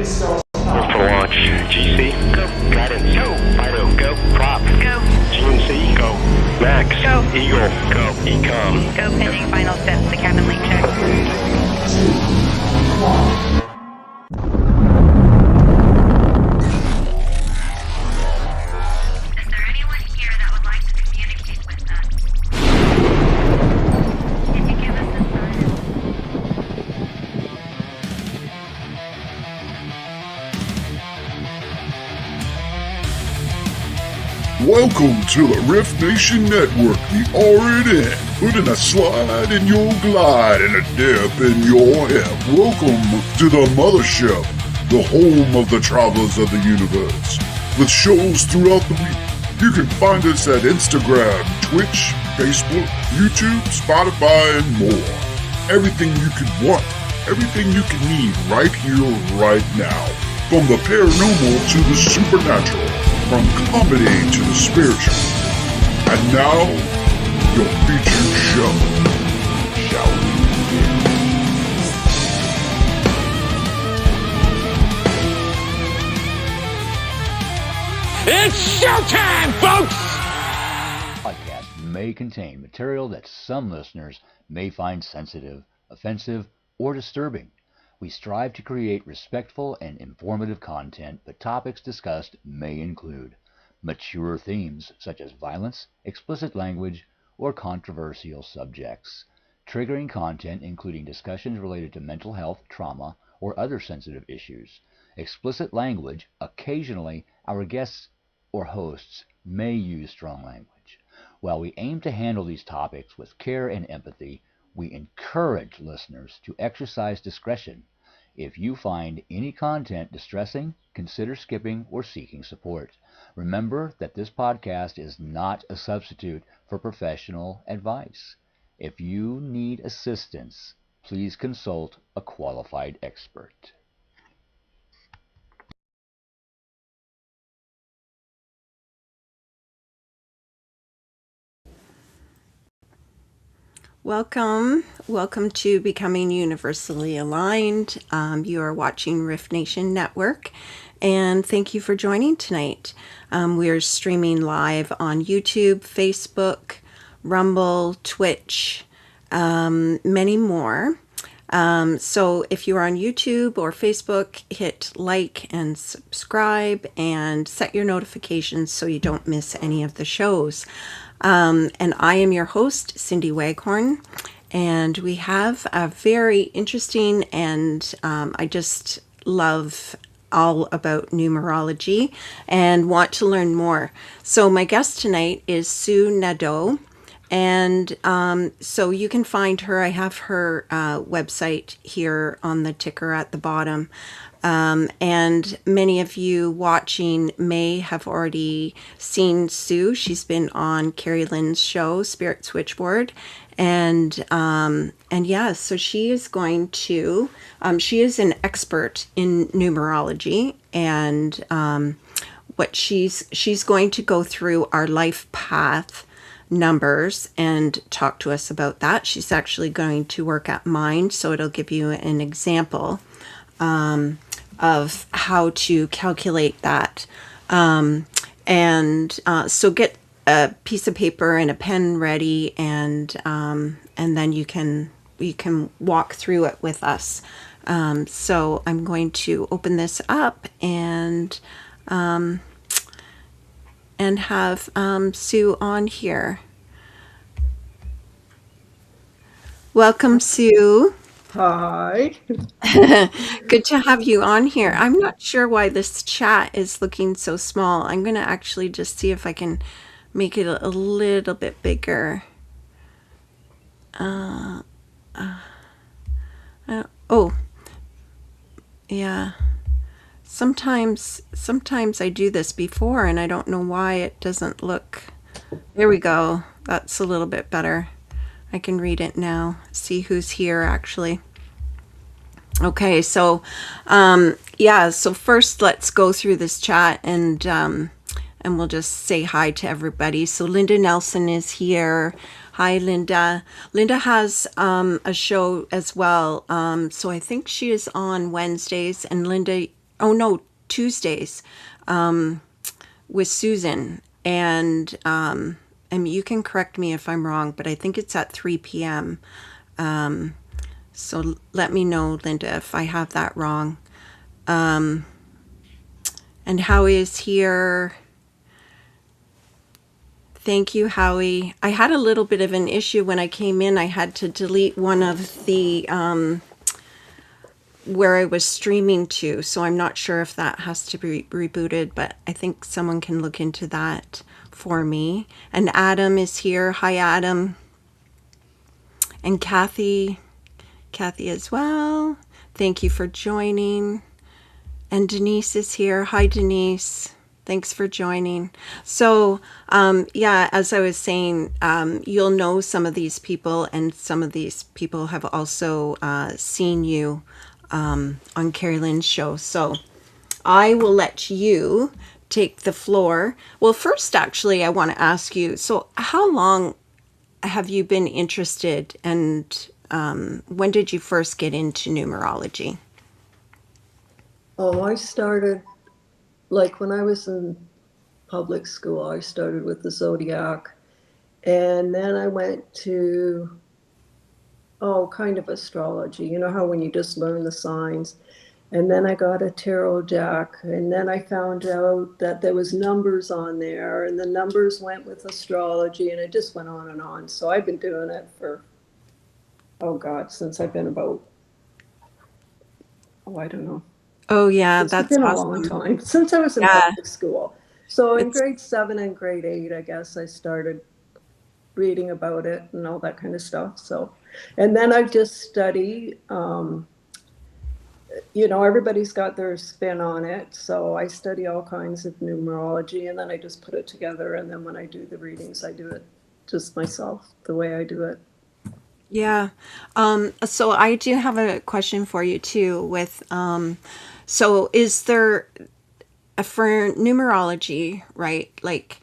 For launch. GC. Go. Guidance. Go. Fido. Go. Prop. Go. GNC. Go. Max. Go. Eagle. Go. Ecom. Go pending final steps to cabin link check. 2, 1. Is there anyone here that would like to communicate with us? Can you give us a sign? Welcome to the R.I.F.T Nation Network, the RNN, putting a slide in your glide and a dip in your hip. Welcome to the mothership, the home of the travelers of the universe. With shows throughout the week, you can find us at Instagram, Twitch, Facebook, YouTube, Spotify, and more. Everything you could want, everything you can need right here, right now. From the paranormal to the supernatural. From comedy to the spiritual. And now, your featured show. Shall we begin? It's showtime, folks! Podcast may contain material that some listeners may find sensitive, offensive, or disturbing. We strive to create respectful and informative content, but topics discussed may include mature themes such as violence, explicit language, or controversial subjects, triggering content including discussions related to mental health, trauma, or other sensitive issues, explicit language. Occasionally, our guests or hosts may use strong language. While we aim to handle these topics with care and empathy, we encourage listeners to exercise discretion. If you find any content distressing, consider skipping or seeking support. Remember that this podcast is not a substitute for professional advice. If you need assistance, please consult a qualified expert. Welcome to Becoming Universally Aligned. You are watching R.I.F.T Nation Network, and thank you for joining tonight. We're streaming live on YouTube, Facebook, Rumble, Twitch, many more. So if you are on YouTube or Facebook, hit like and subscribe and set your notifications so you don't miss any of the shows. And I am your host, Cindy Waghorn, and we have a very interesting and I just love all about numerology and want to learn more. So my guest tonight is Sue Nadeau, and so you can find her. I have her website here on the ticker at the bottom. And many of you watching may have already seen Sue. She's been on Carrie Lynn's show, Spirit Switchboard. And yeah, so she is going to, she is an expert in numerology, and what she's going to go through our life path numbers and talk to us about that. She's actually going to work at mine, so it'll give you an example of how to calculate that. So get a piece of paper and a pen ready, and then you can walk through it with us. So I'm going to open this up and have Sue on here. Welcome, Sue. Hi. Good to have you on here. I'm not sure why this chat is looking so small. I'm going to actually just see if I can make it a little bit bigger. Oh, yeah. Sometimes I do this before and I don't know why it doesn't look. There we go. That's a little bit better. I can read it now. See who's here actually. Okay, so yeah, so first let's go through this chat and we'll just say hi to everybody. So Linda Nelson is here. Hi, Linda. Linda has a show as well. So I think she is on Wednesdays. And Linda, oh no, Tuesdays, with Susan. And you can correct me if I'm wrong, but I think it's at 3 p.m. So let me know, Linda, if I have that wrong. And Howie is here. Thank you, Howie. I had a little bit of an issue when I came in. I had to delete one of the where I was streaming to, so I'm not sure if that has to be rebooted, but I think someone can look into that for me. And Adam is here. Hi, Adam. And Kathy as well. Thank you for joining. And Denise is here. Hi, Denise. Thanks for joining. So, yeah, as I was saying, you'll know some of these people, and some of these people have also seen you on Carrie Lynn's show. So I will let you take the floor. Well, first, actually, I want to ask you, so how long have you been interested, and when did you first get into numerology? Oh, I started, like when I was in public school, I started with the zodiac. And then I went to, kind of astrology. You know how when you just learn the signs. And then I got a tarot deck. And then I found out that there was numbers on there. And the numbers went with astrology. And it just went on and on. So I've been doing it for, oh God, since I've been about, I don't know. Oh, yeah, It's that's been a long awesome. time, since I was in Yeah, public school. So in it's grade 7 and grade 8, I guess I started reading about it and all that kind of stuff. So, and then I just study. Everybody's got their spin on it. So I study all kinds of numerology, and then I just put it together. And then when I do the readings, I do it just myself, the way I do it. yeah. So I do have a question for you too. So is there for numerology, right? Like,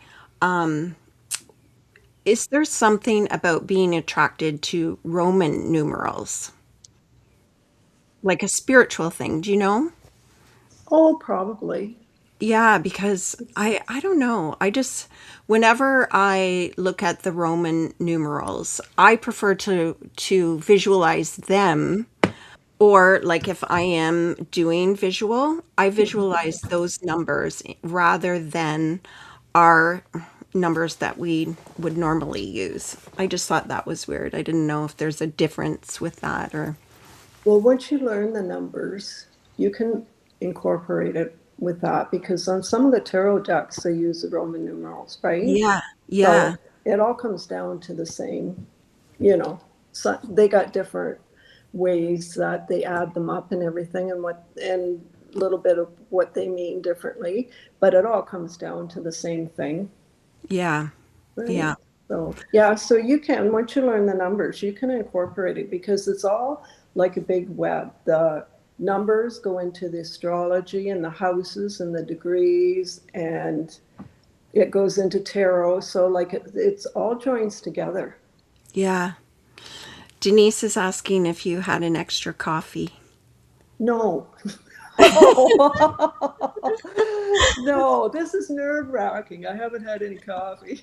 is there something about being attracted to Roman numerals, like a spiritual thing? Do you know? Oh, probably. Yeah, because I don't know. I just whenever I look at the Roman numerals, I prefer to visualize them, or like if I am doing visual, I visualize those numbers rather than our numbers that we would normally use. I just thought that was weird. I didn't know if there's a difference with that or Well, once you learn the numbers, you can incorporate it with that because on some of the tarot decks, they use the Roman numerals, right? yeah, yeah, So it all comes down to the same, you know, so they got different ways that they add them up and everything and a little bit of what they mean differently, but it all comes down to the same thing. yeah, Right. yeah, So, yeah, so you can, once you learn the numbers, you can incorporate it because it's all like a big web. The numbers go into the astrology and the houses and the degrees, and it goes into tarot. So, like, it's all joins together. yeah. Denise is asking if you had an extra coffee. No. No, this is nerve-wracking. I haven't had any coffee.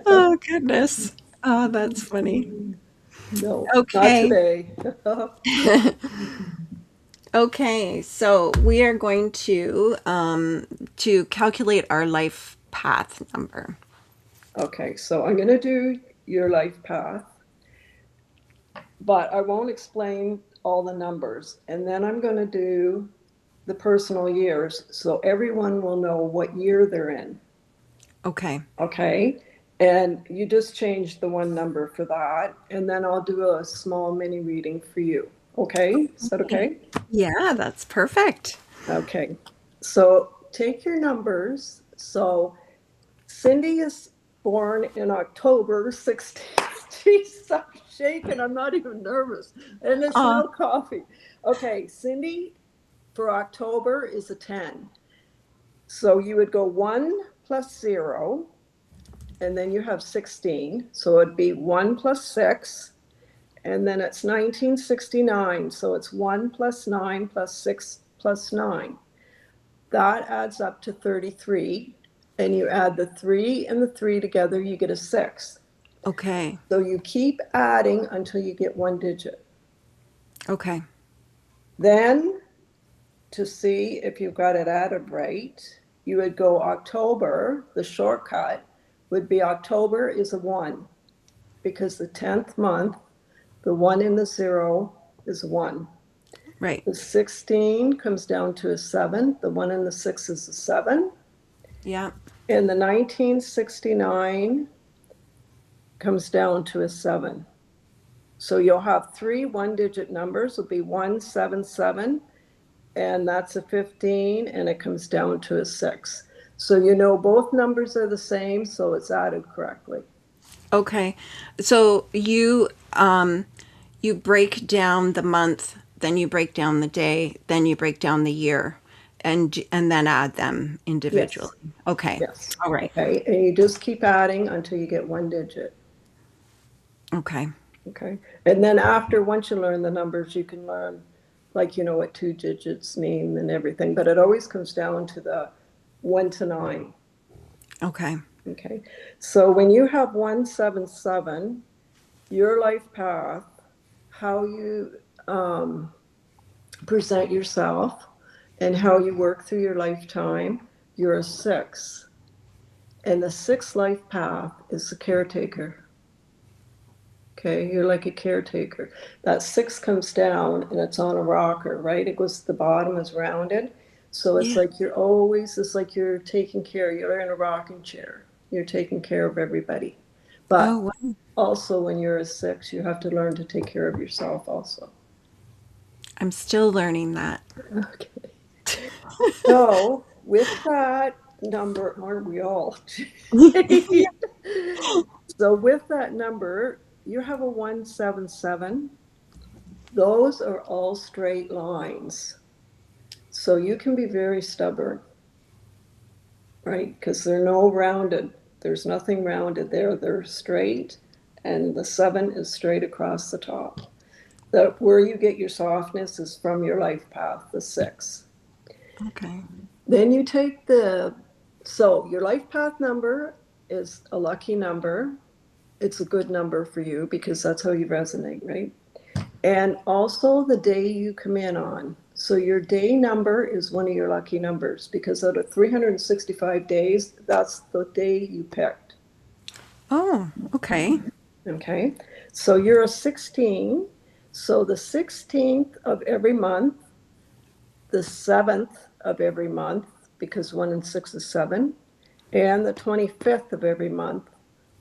Oh, goodness. Oh, that's funny. No, not Okay. today. Okay, so we are going to calculate our life path number. Okay, so I'm going to do your life path, but I won't explain all the numbers. And then I'm going to do the personal years so everyone will know what year they're in. Okay. Okay? And you just change the one number for that. And then I'll do a small mini reading for you. Okay? Is that okay? Yeah, that's perfect. Okay. So take your numbers. So Cindy is born in October 16th. Jeez, I'm shaking. I'm not even nervous. And it's Uh, no coffee. Okay, Cindy for October is a 10. So you would go 1 plus 0, and then you have 16. So it'd be 1 plus 6, and then it's 1969. So it's 1 plus 9 plus 6 plus 9. That adds up to 33. And you add the 3 and the 3 together, you get a 6. Okay. So you keep adding until you get one digit. Okay. Then, to see if you've got it added right, you would go October. The shortcut would be October is a 1, because the 10th month, the 1 and the 0 is 1. Right. The 16 comes down to a 7. The 1 and the 6 is a 7. Yeah. And the 1969 comes down to a 7. So you'll have 3 one-digit numbers, will be 177, and that's a 15, and it comes down to a 6. So you know both numbers are the same, so it's added correctly. Okay. So you break down the month, then you break down the day, then you break down the year, and then add them individually. Yes. Okay. Yes. All right. Okay, and you just keep adding until you get one digit. Okay. Okay. And then after, once you learn the numbers, you can learn, like, you know, what 2 digits mean and everything, but it always comes down to the 1 to 9. Okay. Okay. So when you have 177, your life path, how you present yourself and how you work through your lifetime, you're a 6. And the 6th life path is the caretaker. Okay, you're like a caretaker. That 6 comes down and it's on a rocker, right? It goes to the bottom, is rounded. So it's Yeah. like you're always, it's like you're taking care, you're in a rocking chair. You're taking care of everybody. Oh, But wow. also when you're a 6, you have to learn to take care of yourself also. I'm still learning that. Okay. So with that number, aren't we all? So with that number, you have a 177. Those are all straight lines. So you can be very stubborn, right? Because they're no rounded. There's nothing rounded there. They're straight, and the 7 is straight across the top. Where you get your softness is from your life path, the 6. Okay. Then you take so your life path number is a lucky number. It's a good number for you because that's how you resonate, right? And also the day you come in on. So your day number is one of your lucky numbers because out of 365 days, that's the day you picked. Oh, okay. Okay. So you're a 16. So the 16th of every month, the 7th of every month, because 1 and 6 is 7, and the 25th of every month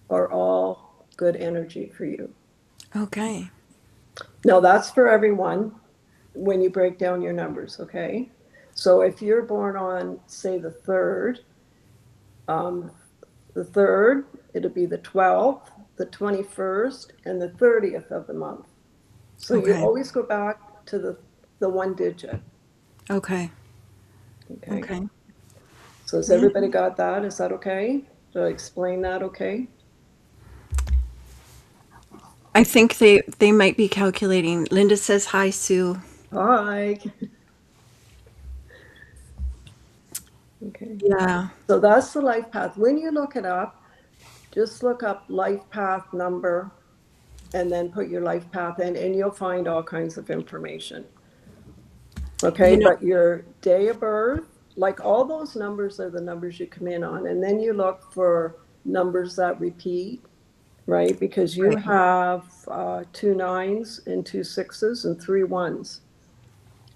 are all good energy for you. Okay. Now, that's for everyone when you break down your numbers, okay? So if you're born on, say, the 3rd, it'll be the 12th, the 21st, and the 30th of the month. So you Okay. always go back to the one digit, Okay. okay? Okay. So has Yeah. everybody got that? Is that okay? Did I explain that okay? I think they might be calculating. Linda says hi, Sue. Hi. Okay. Yeah. So that's the life path. When you look it up, just look up life path number and then put your life path in, and you'll find all kinds of information. Okay, You know, but your day of birth, like all those numbers are the numbers you come in on, and then you look for numbers that repeat, right? Because you right. have 2 9s and 2 6s and 3 1s.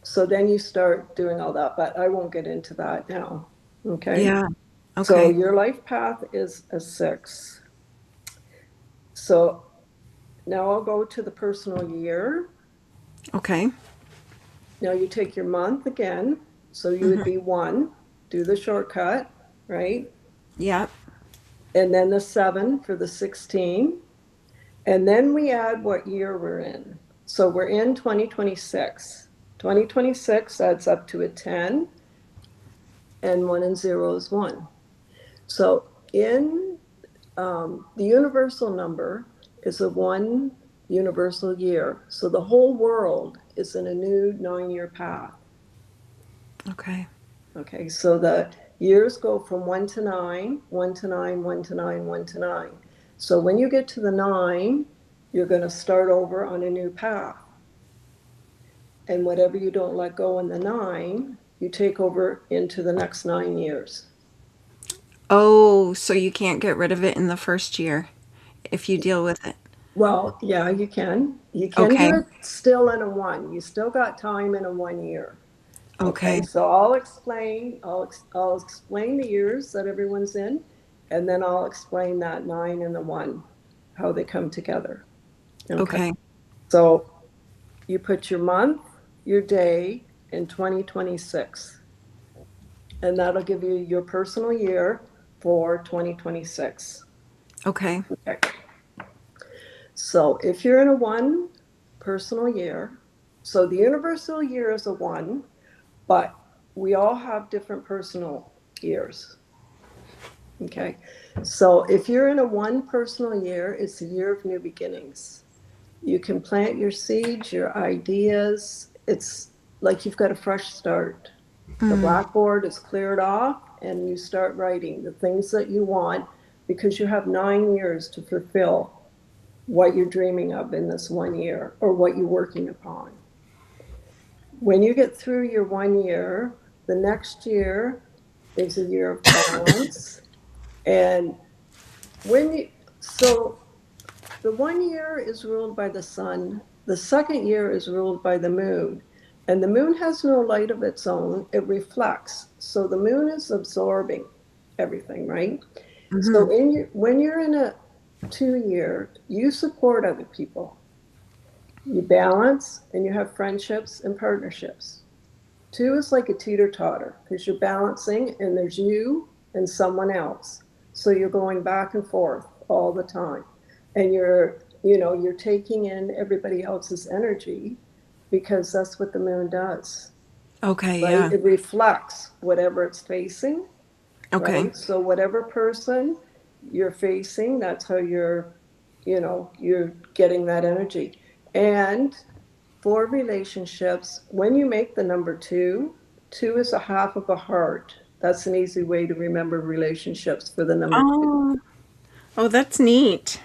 So then you start doing all that, but I won't get into that now. Okay. Yeah. So Okay. your life path is a 6. So now I'll go to the personal year. Okay. Now you take your month again. So you would be 1, do the shortcut, right? Yeah. And then the 7 for the 16. And then we add what year we're in. So we're in 2026. 2026 adds up to a 10, and 1 and 0 is 1. So in the universal number is a 1 universal year. So the whole world is in a new 9-year path. Okay. Okay, so the years go from 1 to 9, 1 to 9, 1 to 9, 1 to 9. So when you get to the 9, you're going to start over on a new path. And whatever you don't let go in the 9, you take over into the next 9 years. Oh, so you can't get rid of it in the first year if you deal with it. Well, yeah, you can. You can do Okay. it still in a 1. You still got time in a 1 year. Okay, Okay. so I'll explain the years that everyone's in, and then I'll explain that 9 and the 1, how they come together. Okay, Okay. so you put your month, your day in 2026, and that'll give you your personal year for 2026. Okay. Okay, so if you're in a 1 personal year, so the universal year is a 1, but we all have different personal years. Okay, so if you're in a 1 personal year, it's a year of new beginnings. You can plant your seeds, your ideas. It's like you've got a fresh start. The blackboard is cleared off, and you start writing the things that you want, because you have 9 years to fulfill what you're dreaming of in this 1 year, or what you're working upon. When you get through your 1 year, the next year is a year of balance. And so the 1 year is ruled by the sun, the second year is ruled by the moon. And the moon has no light of its own, it reflects. So the moon is absorbing everything, right? So when you're in a 2 year, you support other people, you balance, and you have friendships and partnerships. 2 is like a teeter-totter, because you're balancing, and there's you and someone else. So you're going back and forth all the time. And you're taking in everybody else's energy, because that's what the moon does, Okay. right? Yeah. It reflects whatever it's facing, Okay. right? So whatever person you're facing, that's how you're getting that energy. And for relationships, when you make the number 2, 2 is a half of a heart. That's an easy way to remember relationships, for the number 2, Oh. Oh, that's neat.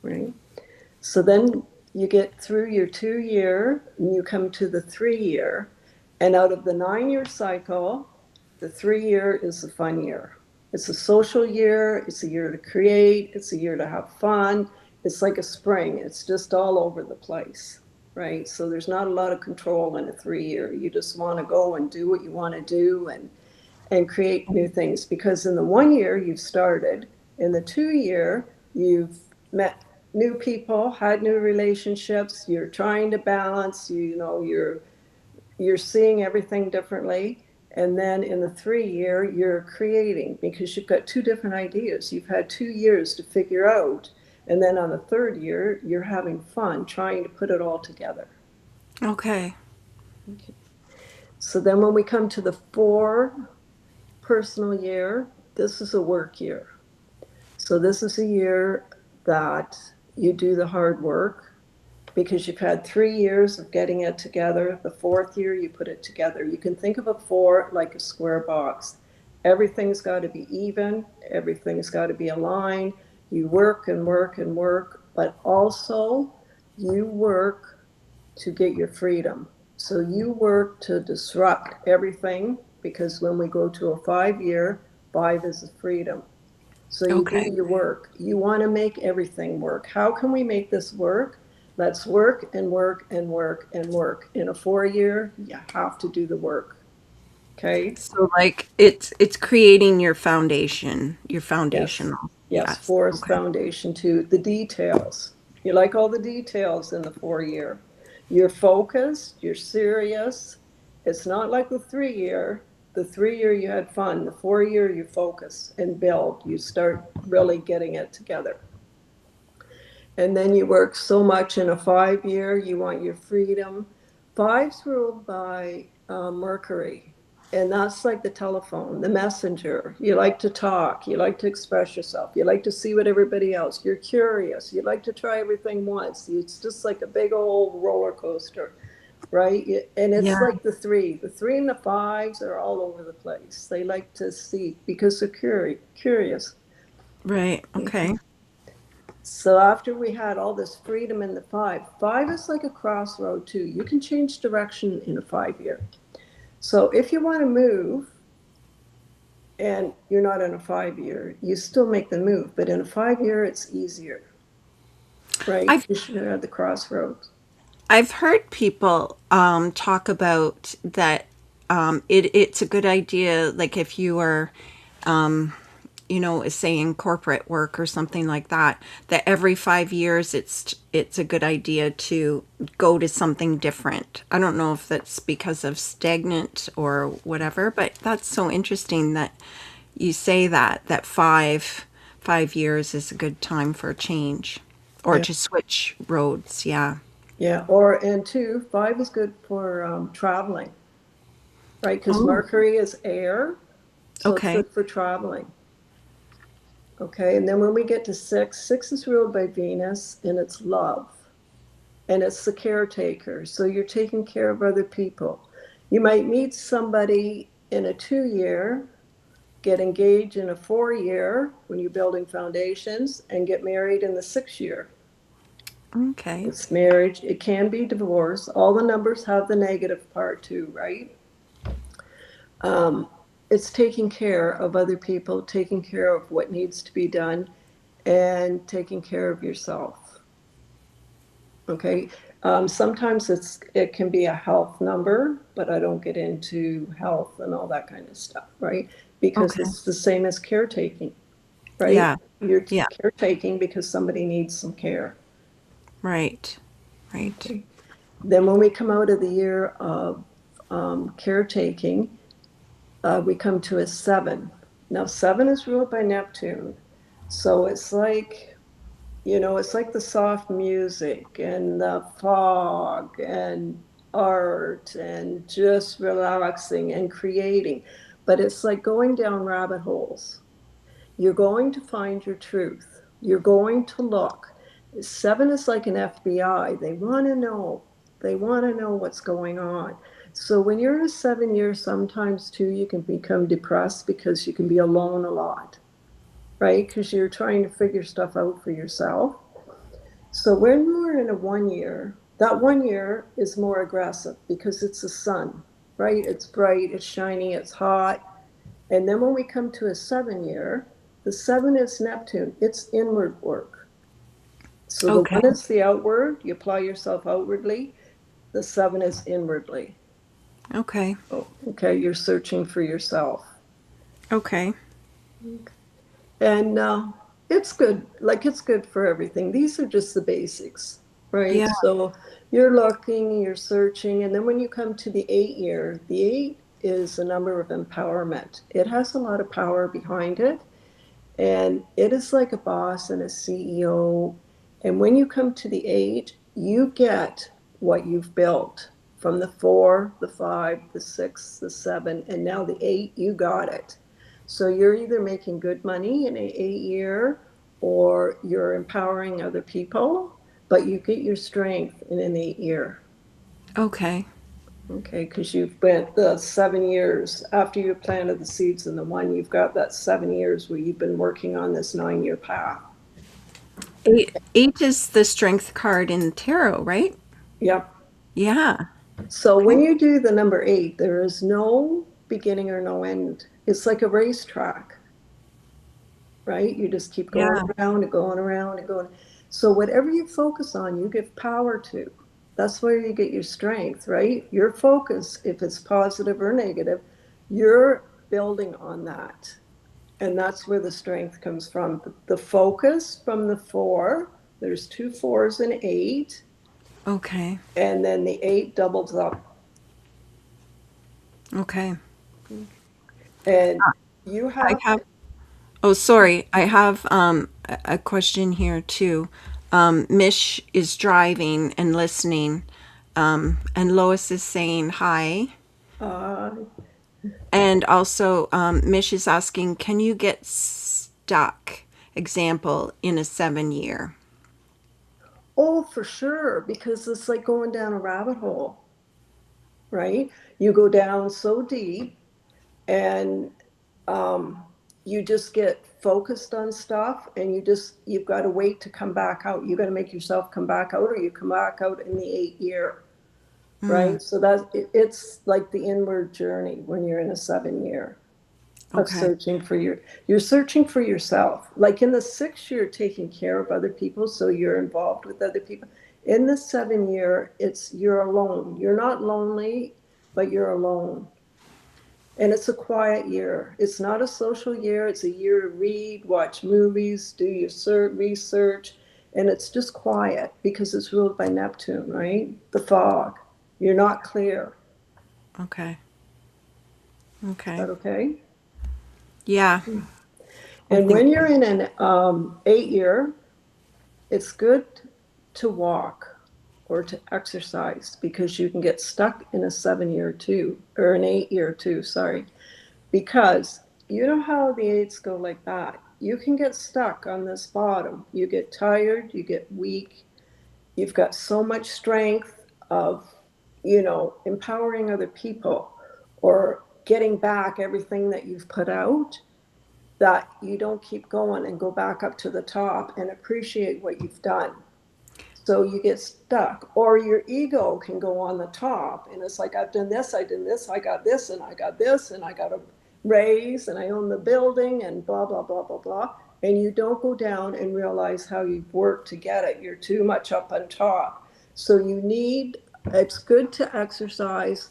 right? So then you get through your 2 year, and you come to the 3 year. And out of the 9 year cycle, the 3 year is the fun year. It's a social year, it's a year to create, it's a year to have fun. It's like a spring, it's just all over the place, right? So there's not a lot of control in a 3 year. You just want to go and do what you want to do, and create new things. Because in the 1 year you've started, in the 2 year you've met new people, had new relationships, you're trying to balance, you're seeing everything differently. And then in the 3 year you're creating, because you've got 2 different ideas. You've had 2 years to figure out, and then on the 3rd year you're having fun trying to put it all together. Okay. Okay. So then when we come to the 4 personal year, this is a work year. So this is a year that you do the hard work, because you've had 3 years of getting it together. The 4th year, you put it together. You can think of a 4 like a square box. Everything's got to be even, everything's got to be aligned. You work and work and work, but also you work to get your freedom. So you work to disrupt everything, because when we go to a 5 year, 5 is a freedom. So you do Okay. your work. You want to make everything work. How can we make this work? Let's work and work and work and work. In a 4 year, you have to do the work. Okay? So like it's creating your foundation, your Yes. foundational. Yes. Yes. Forest Okay. foundation too. The details. You like all the details in the 4 year. You're focused, you're serious. It's not like the 3 year. The 3 year you had fun. The 4 year you focus and build. You start really getting it together. And then you work so much in a 5 year, you want your freedom. Five's ruled by Mercury, and that's like the telephone, the messenger. You like to talk, you like to express yourself, you like to see what everybody else, you're curious, you like to try everything once. It's just like a big old roller coaster. right? And it's Yeah. like the three and the fives are all over the place. They like to see because they're curious. Right. Okay. So after we had all this freedom in the five is like a crossroad too. You can change direction in a 5 year. So if you want to move and you're not in a 5 year, you still make the move. But in a 5 year, it's easier, right? I've Because you're at the crossroads. I've heard people talk about that it's a good idea, like if you are, say in corporate work or something like that, that every 5 years it's a good idea to go to something different. I don't know if that's because of stagnant or whatever, but that's so interesting that you say that five years is a good time for a change or Yeah. to switch roads. Yeah. Yeah. Or, and two, five is good for traveling, right? Because Oh, Mercury is air. So it's okay. good for traveling. Okay. And then when we get to six is ruled by Venus and it's love and it's the caretaker. So you're taking care of other people. You might meet somebody in a 2 year, get engaged in a 4 year when you're building foundations, and get married in the 6 year. Okay. It's marriage. It can be divorce. All the numbers have the negative part too, right? Um, it's taking care of other people, taking care of what needs to be done, and taking care of yourself. Okay. Sometimes it can be a health number, but I don't get into health and all that kind of stuff, right? Because Okay. it's the same as caretaking, right? Yeah. You're Yeah. caretaking because somebody needs some care. Right. Right. Okay. Then when we come out of the year of caretaking, we come to a seven. Now, seven is ruled by Neptune. So it's like, it's like the soft music and the fog and art and just relaxing and creating. But it's like going down rabbit holes. You're going to find your truth. You're going to look. Seven is like an FBI. They want to know. They want to know what's going on. So when you're in a 7 year, sometimes too, you can become depressed because you can be alone a lot, right? Because you're trying to figure stuff out for yourself. So when we're in a 1 year, that 1 year is more aggressive because it's the sun, right? It's bright, it's shiny, it's hot. And then when we come to a 7 year, the seven is Neptune, it's inward work. So the Okay. one is the outward, you apply yourself outwardly. The seven is inwardly. Okay. Oh, okay, you're searching for yourself. Okay. And it's good, like it's good for everything. These are just the basics, right? Yeah. So you're looking, you're searching, and then when you come to the 8 year, the eight is a number of empowerment. It has a lot of power behind it. And it is like a boss and a CEO. And when you come to the eight, you get what you've built from the four, the five, the six, the seven, and now the eight, you got it. So you're either making good money in an 8 year or you're empowering other people, but you get your strength in an 8 year. Okay. Okay, because you've spent the 7 years after you planted the seeds in the one, you've got that 7 years where you've been working on this 9 year path. Eight is the strength card in tarot, right? Yep. Yeah. So when Okay. you do the number eight, there is no beginning or no end. It's like a racetrack, right? You just keep going Yeah. around and going around and going. So whatever you focus on, you give power to. That's where you get your strength, right? Your focus, if it's positive or negative, you're building on that. And that's where the strength comes from. The focus from the four, there's two fours and eight, Okay. and then the eight doubles up. Okay. And you I have, have, oh, sorry. I have a question here too. Mish is driving and listening. And Lois is saying hi. uh, And also, Mish is asking, can you get stuck? Example, in a 7 year. oh, for sure, because it's like going down a rabbit hole. right? You go down so deep, and you just get focused on stuff, and you've got to wait to come back out. You got to make yourself come back out, or you come back out in the 8 year, right? So it's like the inward journey when you're in a 7 year of Okay. you're searching for yourself. Like in the 6 year, taking care of other people, so you're involved with other people. In the 7 year, you're alone. You're not lonely, but you're alone. And it's a quiet year. It's not a social year. It's a year to read, watch movies, do your research. And it's just quiet because it's ruled by Neptune, right? The fog. You're not clear. Okay. Is Okay. that okay? Yeah. I And think. when you're in an 8 year, it's good to walk or to exercise, because you can get stuck in a 7 year too, or an 8 year too, sorry. Because you know how the eights go like that. You can get stuck on this bottom. You get tired, you get weak, you've got so much strength of, empowering other people or getting back everything that you've put out, that you don't keep going and go back up to the top and appreciate what you've done. So you get stuck, or your ego can go on the top, and it's like, I've done this, I did this, I got this, and I got this, and I got a raise, and I own the building, and blah, blah, blah, blah, blah. And you don't go down and realize how you've worked to get it. You're too much up on top. So it's good to exercise,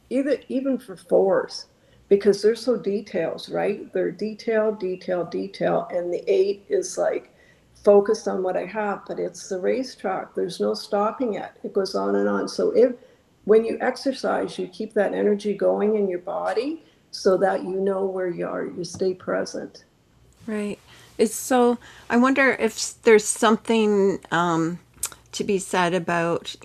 even for fours, because they're so details, right? They're detail, detail, detail. And the eight is like focused on what I have, but it's the racetrack. There's no stopping it. It goes on and on. So when you exercise, you keep that energy going in your body so that you know where you are. You stay present. Right. It's so, I wonder if there's something to be said about,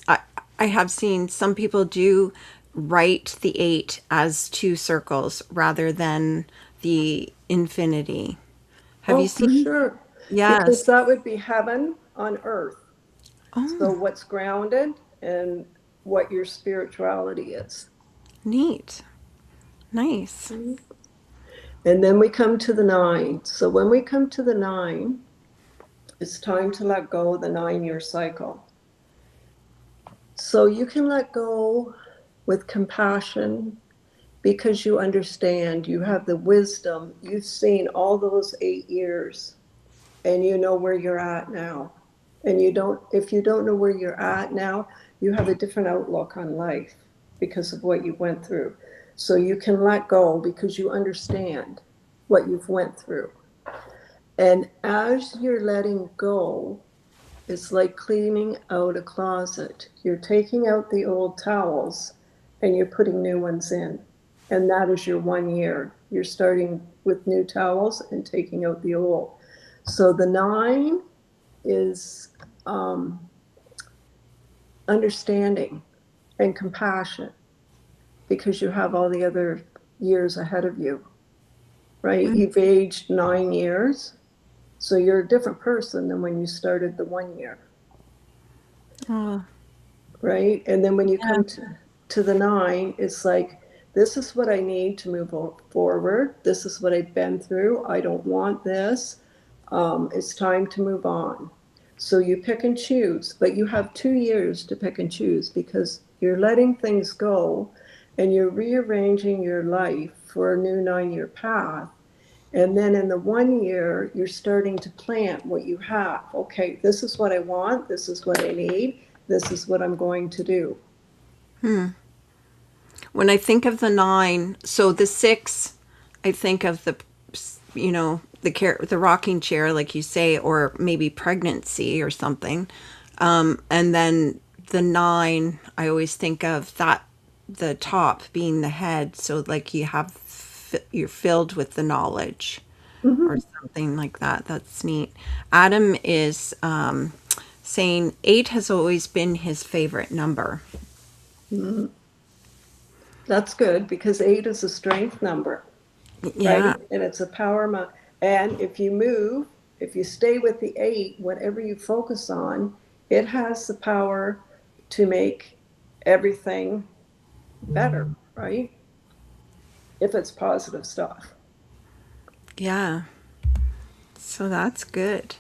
I have seen some people do write the eight as two circles rather than the infinity. Have Oh, you for seen? sure. Because Yes. that would be heaven on earth. So Oh, what's grounded and what your spirituality is. neat. Nice. And then we come to the nine. So when we come to the nine, it's time to let go of the 9 year cycle. So you can let go with compassion, because you understand, you have the wisdom, you've seen all those 8 years, and you know where you're at now. And if you don't know where you're at now, you have a different outlook on life because of what you went through. So you can let go because you understand what you've went through. And as you're letting go, it's like cleaning out a closet. You're taking out the old towels and you're putting new ones in. And that is your 1 year. You're starting with new towels and taking out the old. So the nine is understanding and compassion, because you have all the other years ahead of you, right? You've aged 9 years. So you're a different person than when you started the 1 year. Oh, Right? And then when you yeah. come to the nine, it's like, this is what I need to move forward. This is what I've been through. I don't want this. It's time to move on. So you pick and choose, but you have 2 years to pick and choose, because you're letting things go and you're rearranging your life for a new 9 year path. And then in the 1 year, you're starting to plant what you have. Okay, this is what I want. This is what I need. This is what I'm going to do. When I think of the nine, so the six, I think of the rocking chair, like you say, or maybe pregnancy or something. And then the nine, I always think of that, the top being the head. So like you're filled with the knowledge or Mhm. something like that. That's neat. Adam is saying eight has always been his favorite number. That's good, because eight is a strength number, Yeah. right? And it's a power amount. And if you stay with the eight, whatever you focus on, it has the power to make everything better, right? If it's positive stuff. Yeah. So that's good.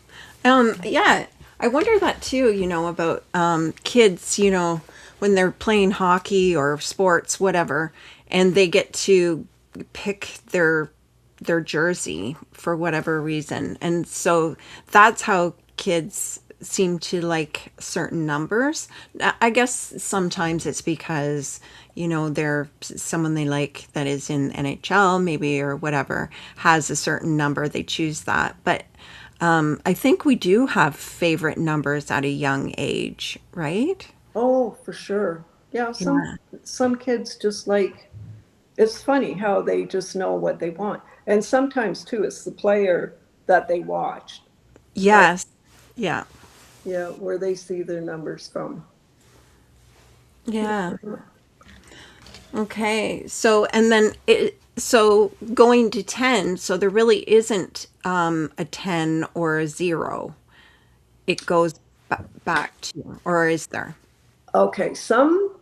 Yeah, I wonder that too, about kids, when they're playing hockey or sports, whatever, and they get to pick their jersey for whatever reason. And so that's how kids seem to like certain numbers. I guess sometimes it's because, they're someone they like that is in NHL maybe or whatever has a certain number, they choose that. But I think we do have favorite numbers at a young age, right? Oh, for sure. Yeah, Yeah. some kids just like, it's funny how they just know what they want. And sometimes too, it's the player that they watched, right? Yes. Yeah. Yeah, where they see their numbers from. Yeah. Okay. So, and then so going to 10, so there really isn't a 10 or a 0. It goes back to, or is there? Okay, some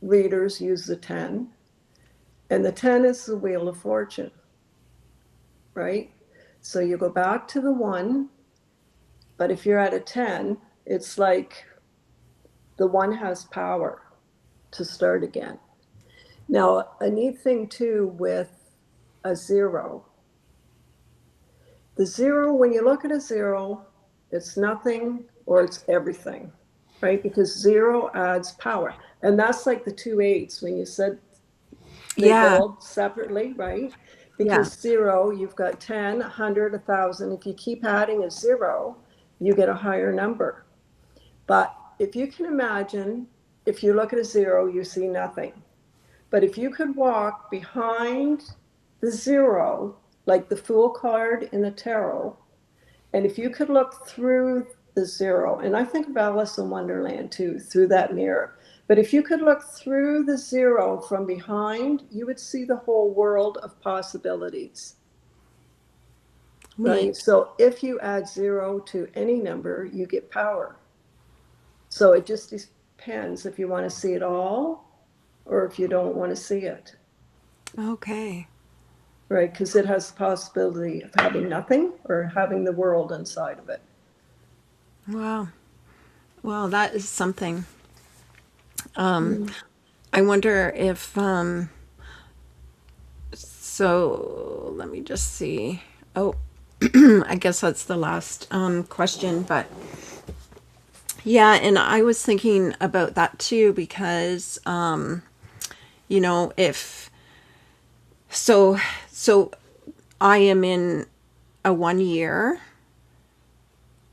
readers use the 10, and the 10 is the wheel of fortune, right? So you go back to the 1, but if you're at a 10, it's like the 1 has power to start again. Now, a neat thing too with a 0, the 0, when you look at a 0, it's nothing or it's everything, right? Because 0 adds power. And that's like the 2 8s when you said they Yeah. build separately, right? Yeah. Because 0, you've got 10, 100, 1,000. If you keep adding a 0, you get a higher number. But if you can imagine, if you look at a 0, you see nothing. But if you could walk behind the 0, like the Fool card in the tarot, and if you could look through the 0, and I think of Alice in Wonderland too, through that mirror. But if you could look through the 0 from behind, you would see the whole world of possibilities, right? Neat. So if you add 0 to any number, you get power. So it just depends if you want to see it all or if you don't want to see it, Okay. right? Because it has the possibility of having nothing or having the world inside of it. Wow. Well, that is something. I wonder if so let me just see. Oh, I guess that's the last question, but yeah, and I was thinking about that too because if so I am in a 1 year,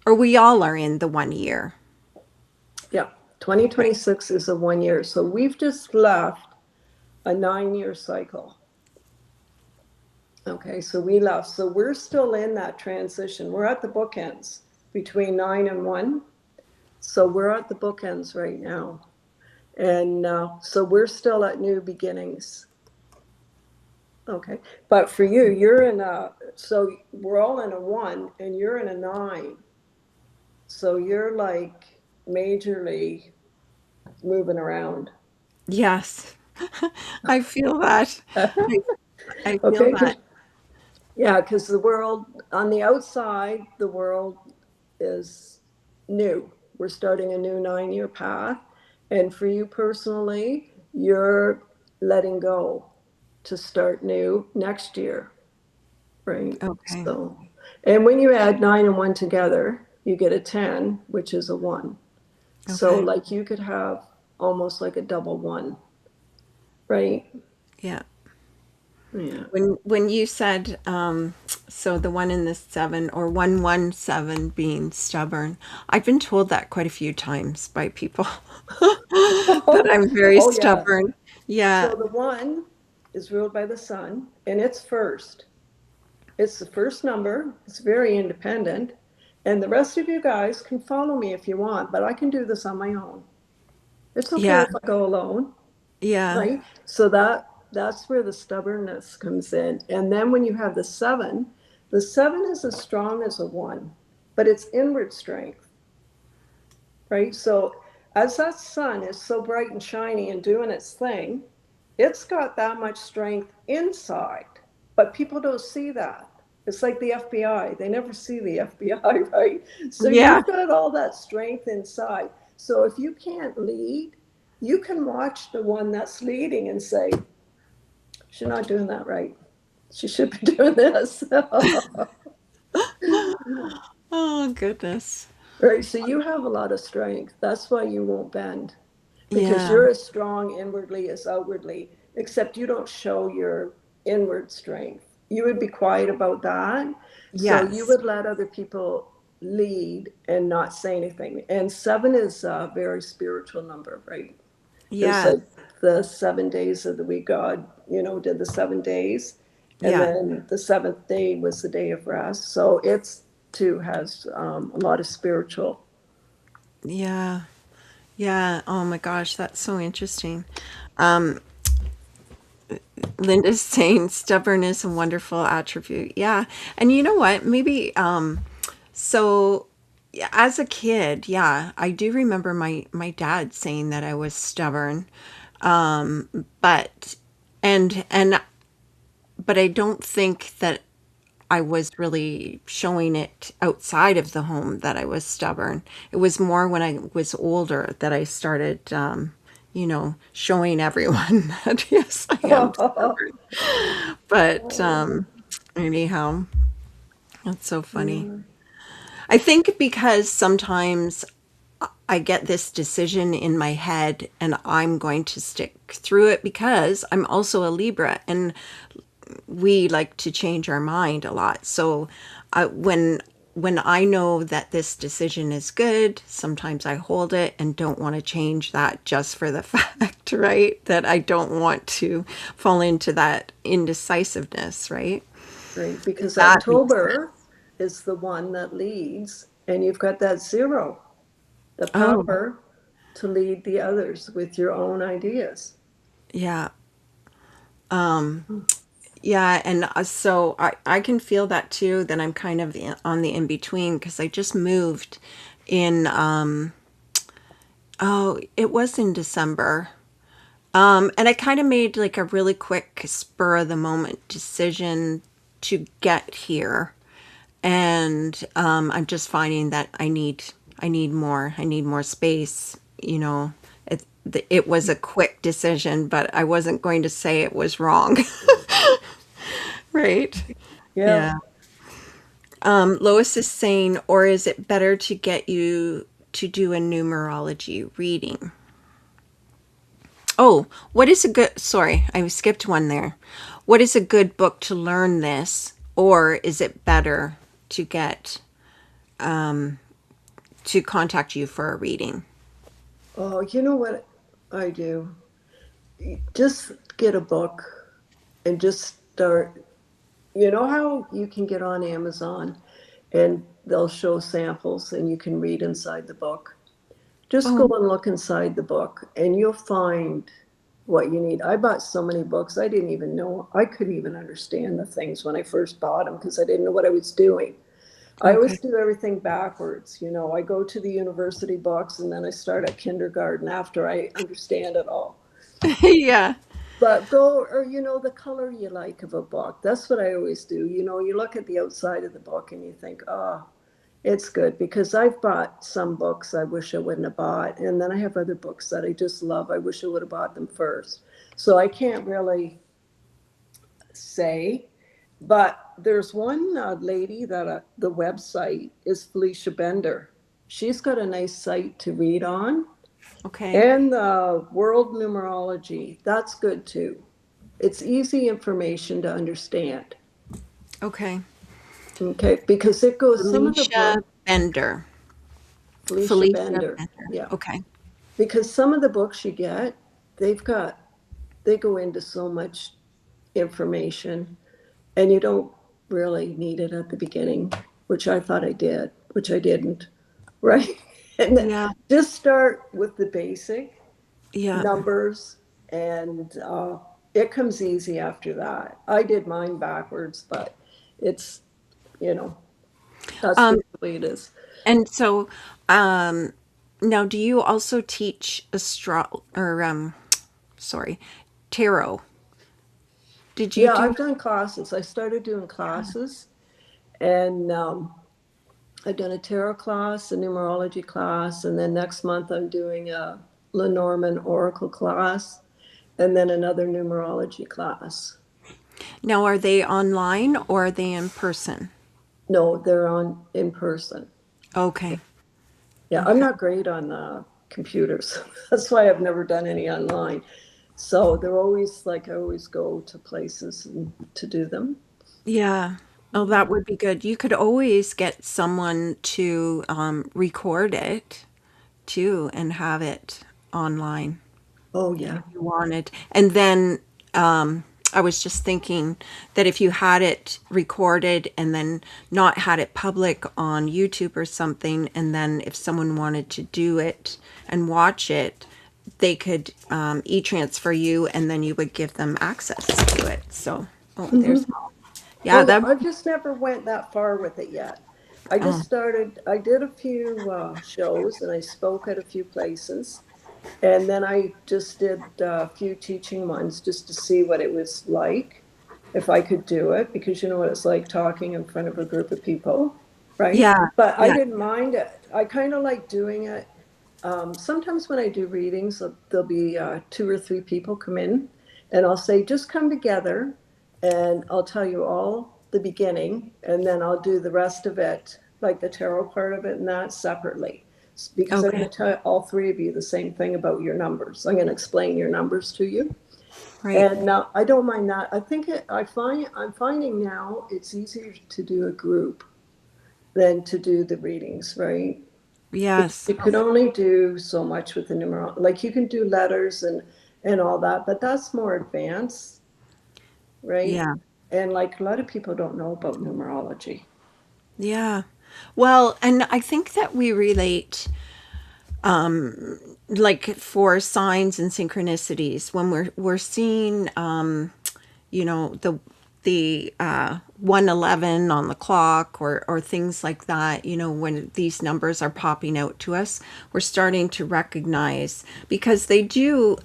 or we all are in the 1 year. Yeah, 2026 is a 1 year. So we've just left a 9 year cycle. Okay, so we left. So we're still in that transition. We're at the bookends between 9 and 1. So we're at the bookends right now. And so we're still at new beginnings. Okay, but for you, you're in so we're all in a 1 and you're in a 9. So you're like majorly moving around. Yes. I feel that. I feel Okay, that. yeah, because the world on the outside, the world is new. We're starting a new 9 year path. And for you personally, you're letting go to start new next year, right? Okay. So, and when you add 9 and 1 together, you get a 10, which is a 1. So, Okay. like you could have almost like a double 1, right? Yeah. Yeah. When you said so the one in the 7 or 117 being stubborn, I've been told that quite a few times by people that I'm very Oh, yeah. stubborn. Yeah. So the 1 is ruled by the sun, and it's first. It's the first number. It's very independent. And the rest of you guys can follow me if you want, but I can do this on my own. It's okay Yeah. if I go alone, Yeah. right? So that's where the stubbornness comes in. And then when you have the 7 is as strong as a 1, but it's inward strength, right? So as that sun is so bright and shiny and doing its thing, it's got that much strength inside, but people don't see that. It's like the FBI. They never see the FBI, right? So Yeah. you've got all that strength inside. So if you can't lead, you can watch the one that's leading and say, she's not doing that right. She should be doing this. Oh, goodness. Right. So you have a lot of strength. That's why you won't bend, because Yeah. you're as strong inwardly as outwardly, except you don't show your inward strength. You would be quiet about that. So you Yes. would let other people lead and not say anything. And seven is a very spiritual number, right? It's Yes. like the 7 days of the week. God, did the 7 days. And Yeah. then the seventh day was the day of rest. So it's too has a lot of spiritual. Yeah. Yeah. Oh my gosh, that's so interesting. Um, Linda's saying stubborn is a wonderful attribute. Yeah. And you know what? Maybe so yeah, as a kid, yeah, I do remember my dad saying that I was stubborn. But and but I don't think that I was really showing it outside of the home that I was stubborn. It was more when I was older that I started, showing everyone that yes, I am stubborn. But anyhow, that's so funny. Yeah. I think because sometimes I get this decision in my head and I'm going to stick through it because I'm also a Libra and we like to change our mind a lot. So when I know that this decision is good, sometimes I hold it and don't want to change that just for the fact, right? That I don't want to fall into that indecisiveness, right? Right, because That makes sense. October is the one that leads, and you've got that zero, the Oh, power to lead the others with your own ideas. yeah. Yeah, and so I can feel that too, that I'm kind of on the in between because I just moved in oh, it was in December. And I kind of made like a really quick spur of the moment decision to get here. And I'm just finding that I need more space, you know. It was a quick decision, but I wasn't going to say it was wrong. Right? Yeah. Yeah. Lois is saying, or is it better to get you to do a numerology reading? Oh, what is a good, sorry, I skipped one there. What is a good book to learn this? Or is it better to get, to contact you for a reading? Oh, you know what I do? Just get a book and just start. You know how you can get on Amazon and they'll show samples and you can read inside the book? Just go Oh, and look inside the book and you'll find what you need. I bought so many books, I didn't even know, I couldn't even understand the things when I first bought them because I didn't know what I was doing. I okay. always do everything backwards. I go to the university books and then I start at kindergarten after I understand it all. Yeah. But go, or the color you like of a book. That's what I always do. You look at the outside of the book and you think, oh, it's good, because I've bought some books I wish I wouldn't have bought. And then I have other books that I just love. I wish I would have bought them first. So I can't really say. But there's one lady that the website is Felicia Bender. She's got a nice site to read on. Okay. And the world numerology, that's good too. It's easy information to understand. Okay. Okay, because it goes some of the Felicia book, Bender. Felicia Felicia Bender. Bender. Yeah. Okay. Because some of the books you get, they've got they go into so much information and you don't really need it at the beginning, which I thought I did, which I didn't. Right. And then Yeah. just start with the basic Yeah. numbers, and it comes easy after that. I did mine backwards, but it's, you know, that's Um, just the way it is. and so Now, do you also teach tarot? Did you Yeah, do? I've done classes. I started doing classes, and I've done a tarot class, a numerology class, and then next month I'm doing a Lenormand Oracle class, and then another numerology class. Now, are they online or are they in person? No, they're on in person. Okay. Yeah, I'm Okay. not great on computers. That's why I've never done any online. So they're always like I always go to places to do them. Yeah. Oh, that would be good. You could always get someone to record it too and have it online Oh if yeah. you wanted. And then I was just thinking that if you had it recorded and then not had it public on YouTube or something, and then if someone wanted to do it and watch it, they could e-transfer you and then you would give them access to it. So, oh, there's, yeah, Well, that, I've just never went that far with it yet. I just oh, started. I did a few shows and I spoke at a few places, and then I just did a few teaching ones just to see what it was like, if I could do it, because you know what it's like talking in front of a group of people, right? yeah, But I yeah, didn't mind it. I kind of like doing it. Sometimes when I do readings, there'll be two or three people come in, and I'll say, just come together, and I'll tell you all the beginning, and then I'll do the rest of it, like the tarot part of it, and that separately. Because I'm going okay, to tell all three of you the same thing about your numbers. I'm going to explain your numbers to you. right, And now I don't mind that. I think I'm finding now it's easier to do a group than to do the readings, right? yes, You could only do so much with the numeral. Like you can do letters and all that, but that's more advanced, right? yeah, And like a lot of people don't know about numerology. yeah. Well, and I think that we relate like for signs and synchronicities when we're seeing the 111 on the clock or things like that, when these numbers are popping out to us, we're starting to recognize because they do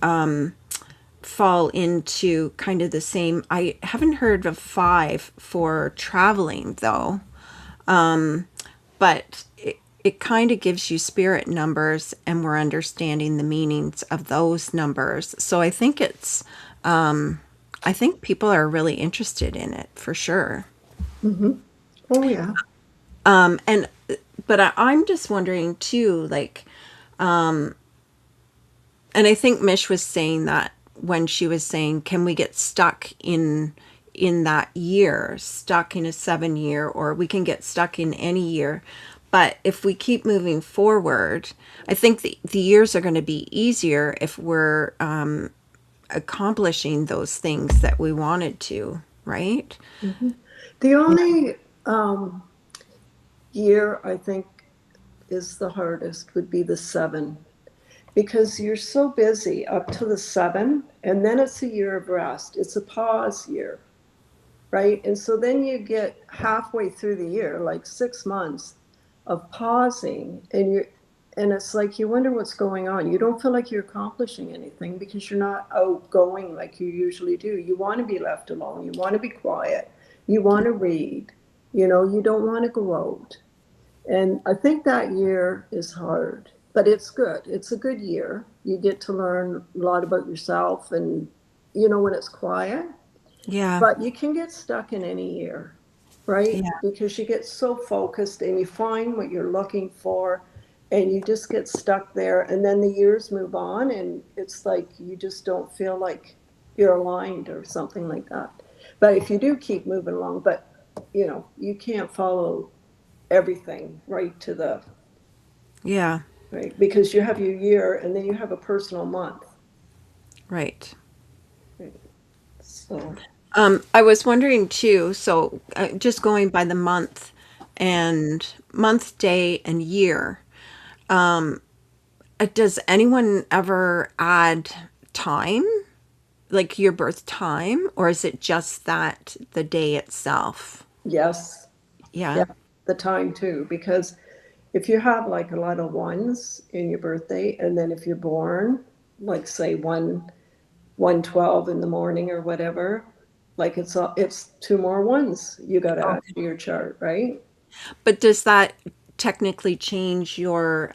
fall into kind of the same. I haven't heard of 5 for traveling though, but it kind of gives you spirit numbers and we're understanding the meanings of those numbers. So I think people are really interested in it for sure. Oh yeah. And but I'm just wondering too, like, and I think Mish was saying that when she was saying, can we get stuck in that year, stuck in a 7 year, or we can get stuck in any year. But if we keep moving forward, I think the years are going to be easier if we're accomplishing those things that we wanted to, right? The only year I think is the hardest would be the 7, because you're so busy up to the 7, and then it's a year of rest. It's a pause year, right? And so then you get halfway through the year, like 6 months of pausing, and it's like you wonder what's going on. You don't feel like you're accomplishing anything because you're not outgoing like you usually do. You want to be left alone. You want to be quiet. You want to read. You don't want to go out. And I think that year is hard, but it's good. It's a good year. You get to learn a lot about yourself and, when it's quiet, Yeah. but you can get stuck in any year, right? Yeah. Because you get so focused and you find what you're looking for and you just get stuck there. And then the years move on and it's like you just don't feel like you're aligned or something like that. But if you do keep moving along, but you can't follow everything right to the Yeah. right, because you have your year and then you have a personal month. Right. Right? So I was wondering too, so just going by the month, day, and year, does anyone ever add time, like your birth time, or is it just that the day itself? yes, Yeah. yeah, the time too, because if you have like a lot of ones in your birthday, and then if you're born, like say 112 in the morning or whatever, like it's two more ones you got to add to your chart, right? But does that technically change your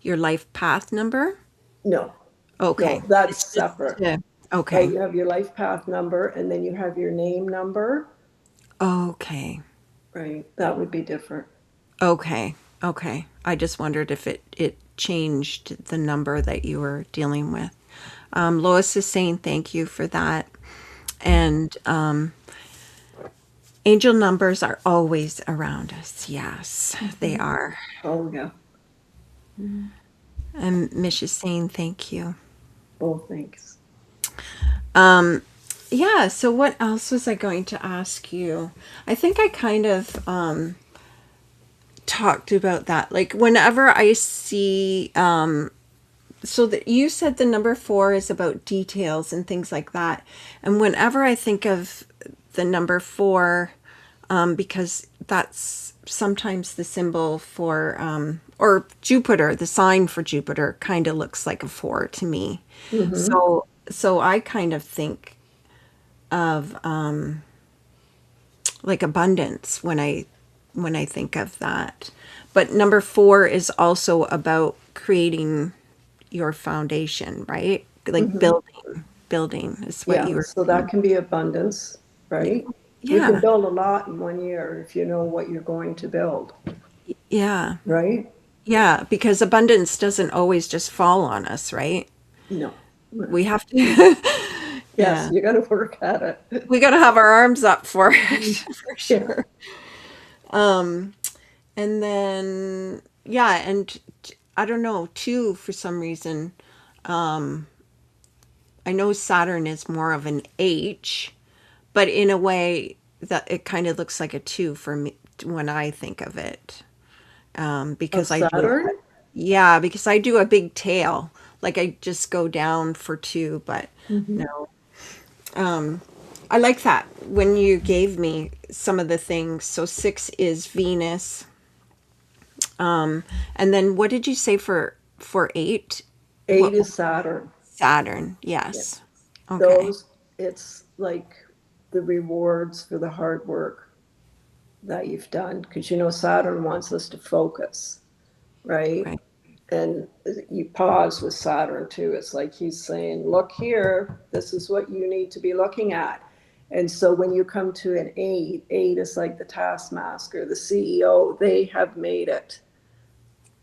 life path number? No, Okay. no, that's It's just separate. Right, okay. you have your life path number, and then you have your name number, Okay. right? That would be different. Okay. Okay. I just wondered if it changed the number that you were dealing with. Lois is saying thank you for that. And angel numbers are always around us. Yes, they are. Oh, yeah. And Mish is saying thank you. Oh, thanks. Yeah, so what else was I going to ask you? I think I kind of talked about that. Like whenever I see so that you said the number 4 is about details and things like that. And whenever I think of the number 4, because that's sometimes the symbol for, or Jupiter, the sign for Jupiter kind of looks like a 4 to me. So I kind of think of like abundance when I think of that. But number 4 is also about creating your foundation, right? Like building is what Yeah, you were so that saying. can be abundance, right? You can Yeah. build a lot in 1 year if you know what you're going to build, Yeah. right? Yeah, because abundance doesn't always just fall on us, right? No. We have to Yes, yeah. you got to work at it. We got to have our arms up for it for Yeah. sure. And then yeah, and I don't know, too, for some reason I know Saturn is more of an H, but in a way that it kind of looks like a 2 for me when I think of it. Of Because I do, Saturn? yeah, because I do a big tail. Like I just go down for 2, but no. I like that when you gave me some of the things. So 6 is Venus. And then what did you say for 8? Eight What is Saturn. Saturn? Yeah. Yes. Okay. Those, it's like the rewards for the hard work that you've done. Because Saturn wants us to focus, right? Right. And you pause with Saturn too. It's like he's saying, look here, this is what you need to be looking at. And so when you come to an eight is like the taskmaster, the CEO, they have made it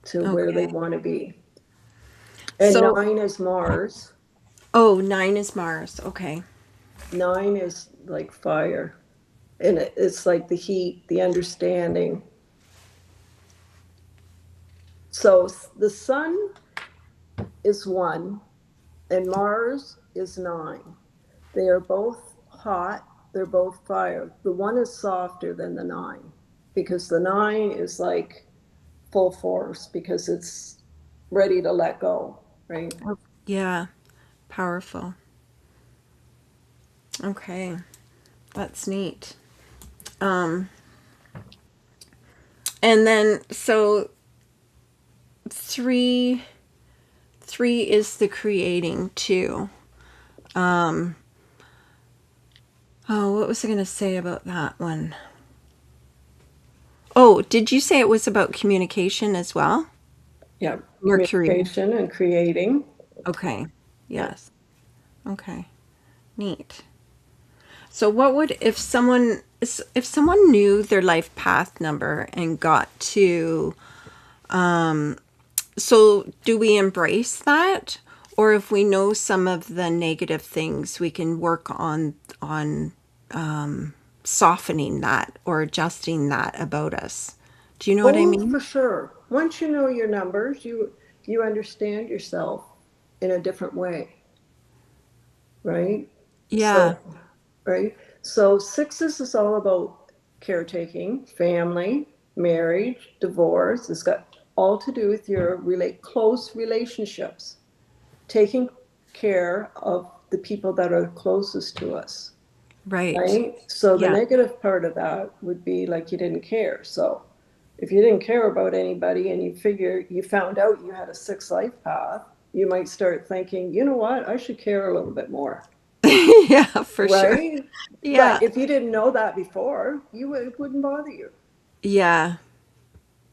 to where they Okay. want to be. And So, nine is Mars. oh, 9 is Mars. Okay. Nine is like fire. And it's like the heat, the understanding. So the sun is one, and Mars is nine. They are both hot, they're both fire. The one is softer than the nine because the nine is like full force because it's ready to let go, right? Yeah. Powerful. Okay. That's neat. Um, and then so three three is the creating too. Um, oh, what was I going to say about that one? Oh, did you say it was about communication as well? Yeah, Mercury. communication and creating. Okay. Yeah. Yes. Okay. Neat. So what would if someone knew their life path number and got to so do we embrace that, or if we know some of the negative things we can work on softening that or adjusting that about us? Do you know what I Oh, for mean? sure. Once you know your numbers, you understand yourself in a different way, right? Yeah. So, right? So sixes is all about caretaking, family, marriage, divorce. It's got all to do with your close relationships, taking care of the people that are closest to us, Right. right? So the Yeah. negative part of that would be like you didn't care. So If you didn't care about anybody and you found out you had a 6 life path, you might start thinking, you know what, I should care a little bit more, Yeah, for sure. right? Yeah. But if you didn't know that before, it wouldn't bother you. Yeah.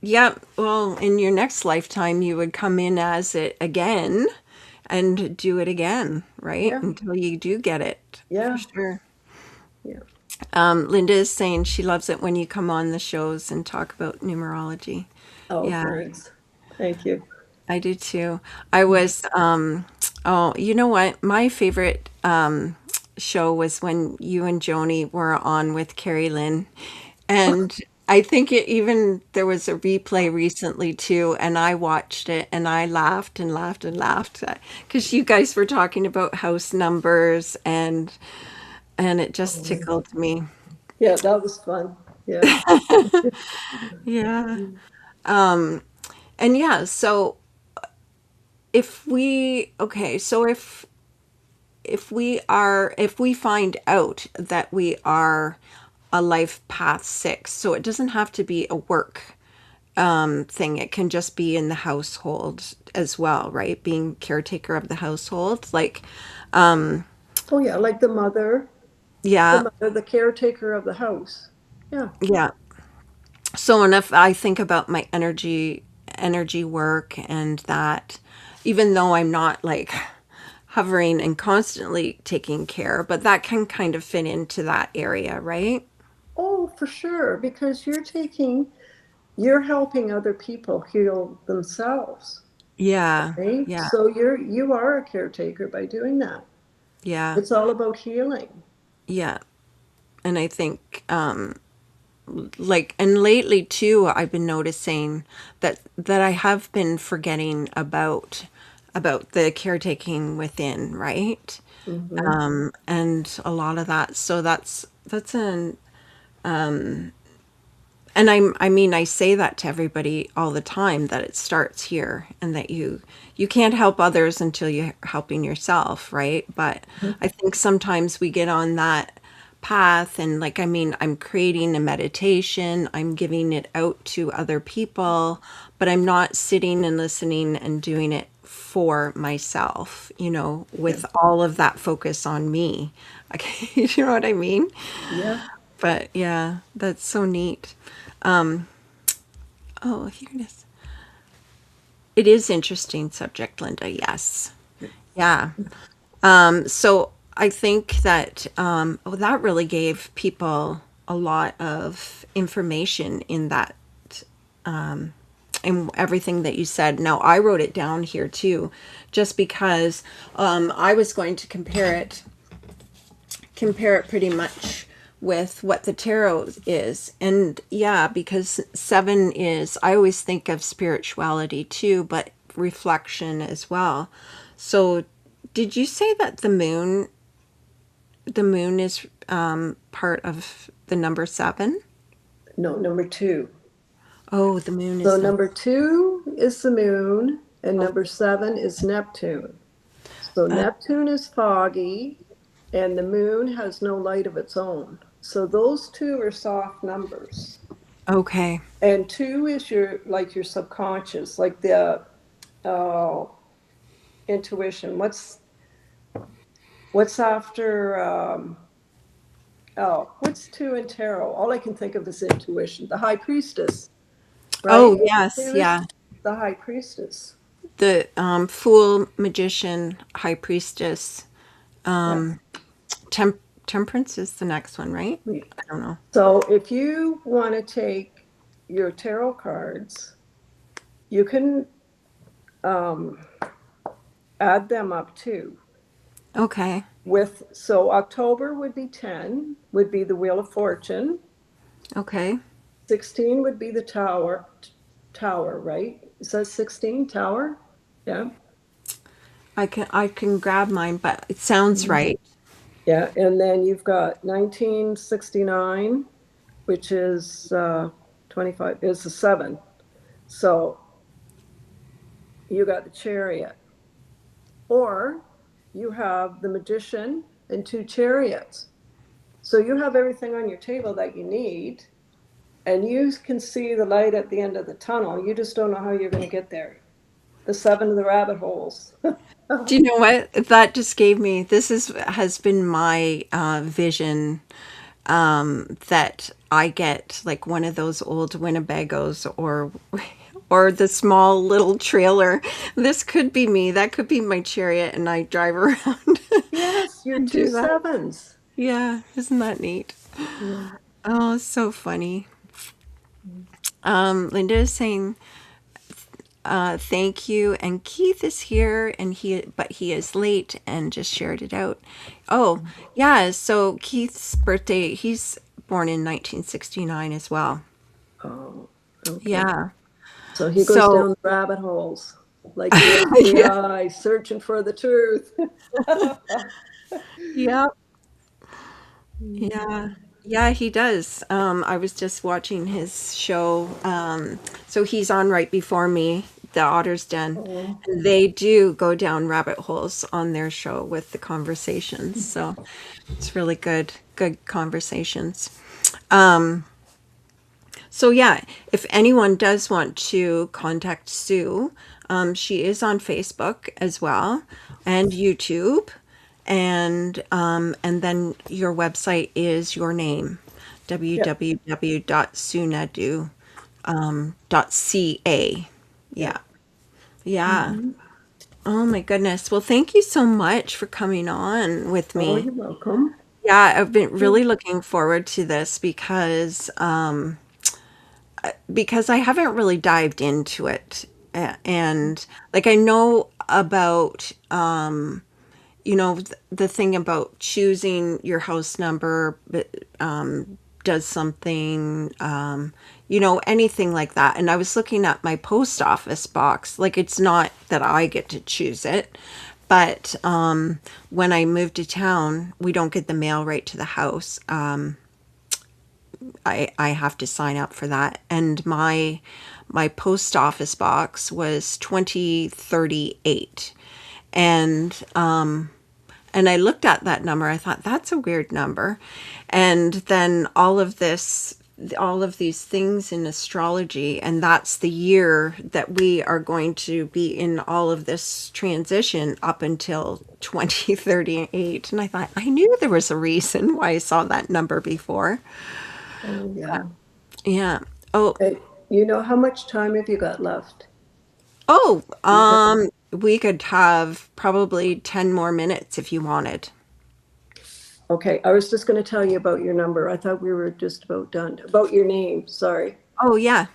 Yeah. Well, in your next lifetime, you would come in as it again and do it again, right? Yeah, Until you do get it, for yeah, sure. yeah. Linda is saying she loves it when you come on the shows and talk about numerology. Oh, Yeah, thanks. Thank you. I do too. I was, oh, you know what? My favorite show was when you and Joni were on with Carrie Lynn. And I think even there was a replay recently too, and I watched it and I laughed and laughed and laughed because you guys were talking about house numbers and it just tickled me. Yeah, that was fun. Yeah. Yeah. And yeah, so if we find out that we are a life path 6, so it doesn't have to be a work thing. It can just be in the household as well, right? Being caretaker of the household. Like, Oh, yeah, like yeah, the caretaker of the house. Yeah. yeah. So, and if I think about my energy work and that, even though I'm not like hovering and constantly taking care, but that can kind of fit into that area, right? Oh, for sure, because you're helping other people heal themselves, Yeah, right? yeah, So you are a caretaker by doing that. yeah, It's all about healing. yeah. And I think like, and lately too, I've been noticing that I have been forgetting about the caretaking within, right? Hmm. And a lot of that. So that's an and I mean I say that to everybody all the time, that it starts here and that you can't help others until you're helping yourself, right? But I think sometimes we get on that path and like, I mean, I'm creating a meditation, I'm giving it out to other people, but I'm not sitting and listening and doing it for myself, Yeah. with all of that focus on me. Okay, you know what I mean? Yeah. But yeah, that's so neat. Oh, here it is. It is interesting subject, Linda. Yes. Yeah. So I think that that really gave people a lot of information in that, in everything that you said. Now I wrote it down here too, just because I was going to compare it pretty much with what the tarot is. And yeah, because 7 is, I always think of spirituality too, but reflection as well. So did you say that the moon is part of the number 7? No, number two. Oh, the moon So is number two is the moon, and oh, number seven is Neptune. So uh, Neptune is foggy, and the moon has no light of its own. So those two are soft numbers. okay. And two is your subconscious, like the oh intuition. What's after what's two in tarot? All I can think of is intuition. The high priestess, Oh, right? yes, There is yeah. the high priestess. The fool, magician, high priestess, Yeah. temperance is the next one, right? I don't know. So if you want to take your tarot cards, you can um, add them up too. Okay. So October would be 10, would be the Wheel of Fortune. Okay. 16 would be the tower, right? It says 16 tower. Yeah. I can grab mine, but it sounds right. Yeah. And then you've got 1969, which is 25, is a 7. So you got the chariot. Or you have the magician and two chariots. So you have everything on your table that you need. and you can see the light at the end of the tunnel. You just don't know how you're going to get there. The 7 of the rabbit holes. Do you know what that just gave me? This has been my vision, that I get like one of those old Winnebagos or the small little trailer. This could be me. That could be my chariot, and I drive around Yes, you're and two do that. sevens. Yeah, isn't that neat? Yeah. Oh, so funny. Linda is saying thank you, and Keith is here, and he is late and just shared it out. Oh, yeah. So Keith's birthday, he's born in 1969 as well. Oh, okay. Yeah. So he goes So down the rabbit holes like the yeah, FBI searching for the truth. yeah, yeah. Yeah, he does. I was just watching his show. So he's on right before me, The Otter's Den. Oh, And they do go down rabbit holes on their show with the conversations. So it's really good conversations. So yeah, if anyone does want to contact Sue, she is on Facebook as well and YouTube, and then your website is your name, yeah, www.sunadu.ca. yeah. Yeah, yeah. Hmm. Oh my goodness. Well, thank you so much for coming on with Oh, me. you're welcome. Yeah, I've been really looking forward to this because I haven't really dived into it. And like I know about the thing about choosing your house number, but does something, anything like that. And I was looking at my post office box. Like it's not that I get to choose it, but when I moved to town, we don't get the mail right to the house. I have to sign up for that. And my post office box was 2038. And and I looked at that number. I thought that's a weird number. And then all of these things in astrology, and that's the year that we are going to be in all of this transition up until 2038. And I thought I knew there was a reason why I saw that number before. Oh, yeah. Yeah. Oh, Hey, you know how much time have you got left? oh, Do you have? we could have probably 10 more minutes if you wanted. Okay, I was just going to tell you about your number. I thought we were just about done. About your name, sorry. Oh, yeah.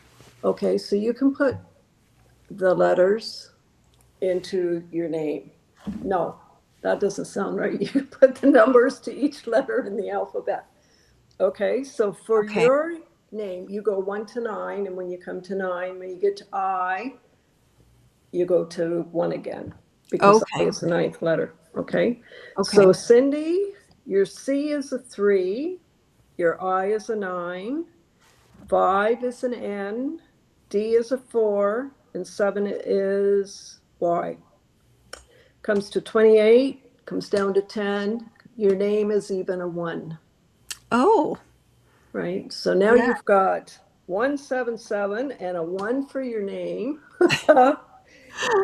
Okay, so you can put the letters into your name. No, that doesn't sound right. You can put the numbers to each letter in the alphabet. Okay, so for Okay. your name, you go 1 to 9, and when you come to 9, when you get to I, you go to 1 again, because I Okay. is the ninth letter. Okay, so Okay. Cindy, your C is a 3, your I is a 9, 5 is an N, D is a 4, and 7 is Y. Comes to 28, comes down to 10. Your name is even a 1, Oh, right? So now yeah. you've got 177 and a 1 for your name.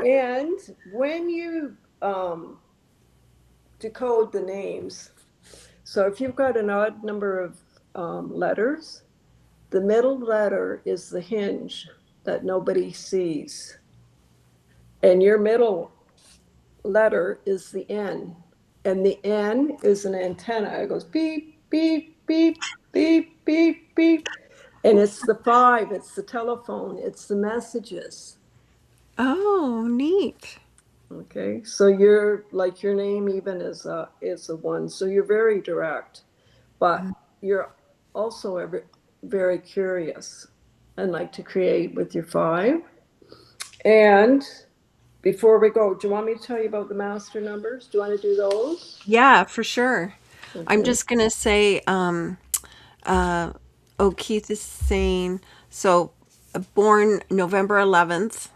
And when you decode the names, so if you've got an odd number of letters, the middle letter is the hinge that nobody sees. And your middle letter is the N. And the N is an antenna. It goes beep, beep, beep, beep, beep, beep. And it's the 5, it's the telephone, it's the messages. Oh, neat. Okay, so you're like your name even is a 1. So you're very direct, but you're also very curious and like to create with your 5. And before we go, do you want me to tell you about the master numbers? Do you want to do those? Yeah, for sure. I'm Okay. just gonna say, oh, Keith is saying, so born November 11th,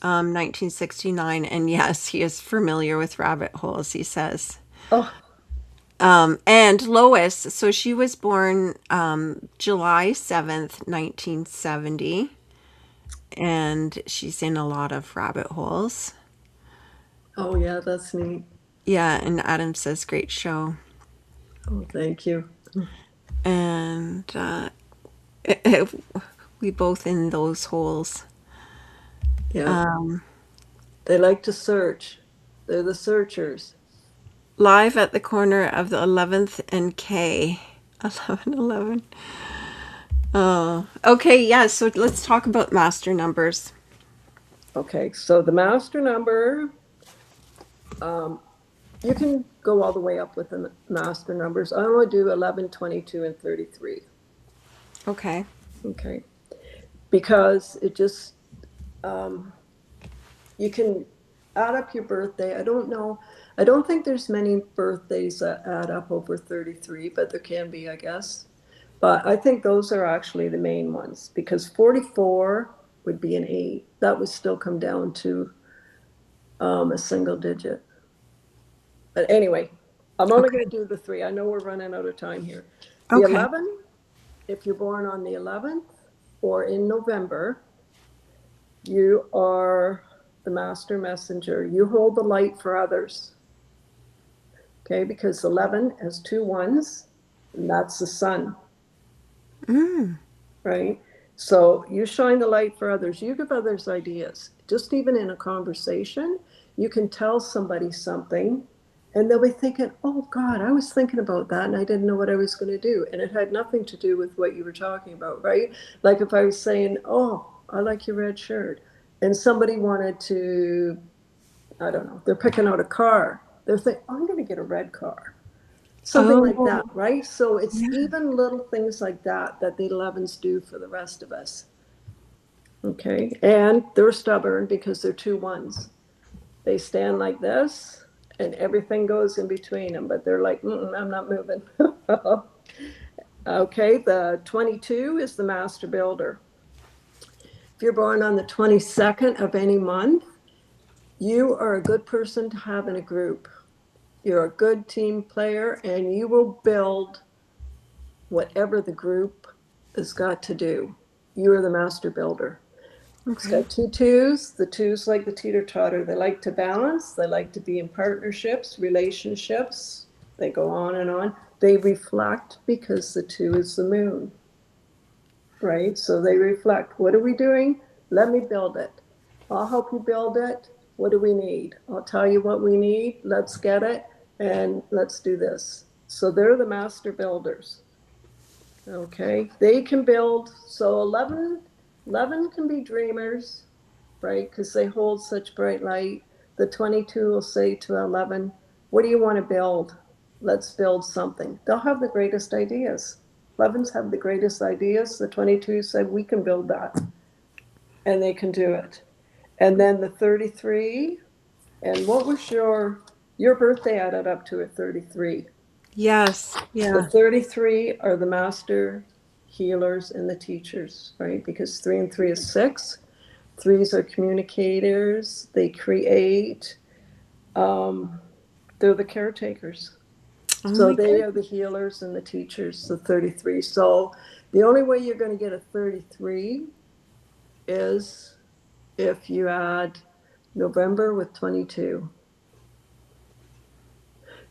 1969, and yes, he is familiar with rabbit holes, he says. Oh, And Lois, so she was born July 7th, 1970, and she's in a lot of rabbit holes. Oh, yeah, that's neat. Yeah, and Adam says great show. Oh, thank you. And we both in those holes. Yeah. They like to search. They're the searchers. Live at the corner of the 11th and K. 1111. Oh, okay, yeah, so let's talk about master numbers. Okay, so the master number, you can go all the way up with the master numbers. I only do 11, 22, and 33. Okay. Okay. Because it just, you can add up your birthday. I don't know. I don't think there's many birthdays that add up over 33, but there can be, I guess. But I think those are actually the main ones because 44 would be an 8. That would still come down to a single digit. But anyway, I'm only going to do the 3. I know we're running out of time here. The Okay. 11, if you're born on the 11th or in November, you are the master messenger. You hold the light for others. Okay, because 11 has 2 ones, and that's the sun. Right? So you shine the light for others. You give others ideas. Just even in a conversation, you can tell somebody something and they'll be thinking, oh God, I was thinking about that and I didn't know what I was going to do. And it had nothing to do with what you were talking about, right? Like if I was saying, oh, I like your red shirt. And somebody wanted to, I don't know, they're picking out a car. They're thinking, oh, I'm going to get a red car. Something like that, Oh, right? So it's yeah. even little things like that that the 11s do for the rest of us. Okay, and they're stubborn because they're 2 ones. They stand like this and everything goes in between them, but they're like, I'm not moving. Okay, the 22 is the master builder. If you're born on the 22nd of any month, you are a good person to have in a group. You're a good team player and you will build whatever the group has got to do. You are the master builder. It's Okay. got 2 twos. The twos like the teeter-totter. They like to balance. They like to be in partnerships, relationships. They go on and on. They reflect because the 2 is the moon, right? So they reflect. What are we doing? Let me build it. I'll help you build it. What do we need? I'll tell you what we need. Let's get it and let's do this. So they're the master builders. Okay, they can build. So 11 can be dreamers, right? Because they hold such bright light. The 22 will say to 11, what do you want to build? Let's build something. They'll have the greatest ideas. 11s have the greatest ideas. The 22 said, we can build that. And they can do it. And then the 33, and what was your birthday added up to at 33? Yes. The Yeah. 33 are the master healers and the teachers, right? Because 3 and 3 is 6. Threes are communicators. They create. They're the caretakers. Oh So my they God. are the healers and the teachers, the 33. So the only way you're going to get a 33 is if you add November with 22.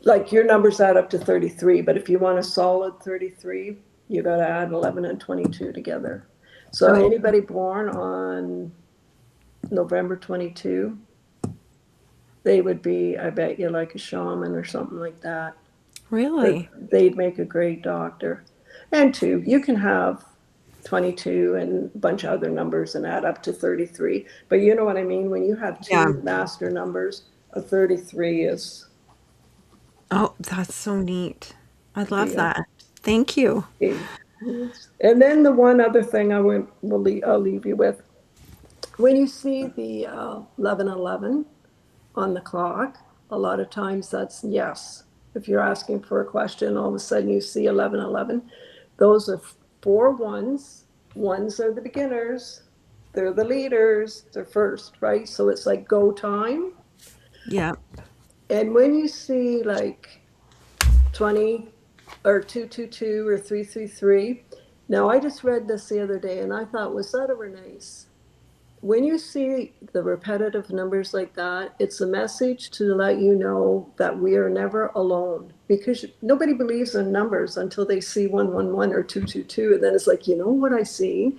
Like your numbers add up to 33, but if you want a solid 33, you got to add 11 and 22 together. So Oh, anybody born on November 22, they would be, I bet you, like a shaman or something like that. really? They'd make a great doctor. And 2, you can have 22 and a bunch of other numbers and add up to 33. But you know what I mean? When you have Yeah. 2 master numbers, a 33 is Oh, that's so neat. I love the that. Thank you. And then the one other thing I'll leave you with. When you see the 11:11 on the clock, a lot of times that's yes. If you're asking for a question, all of a sudden you see 11:11. Those are 4 ones. Ones are the beginners. They're the leaders. They're first, right? So it's like go time. Yeah. And when you see like 20 or 222 or 333. Now, I just read this the other day and I thought, was that ever nice? When you see the repetitive numbers like that, it's a message to let you know that we are never alone, because nobody believes in numbers until they see 111 or 222. And then it's like, you know what I see?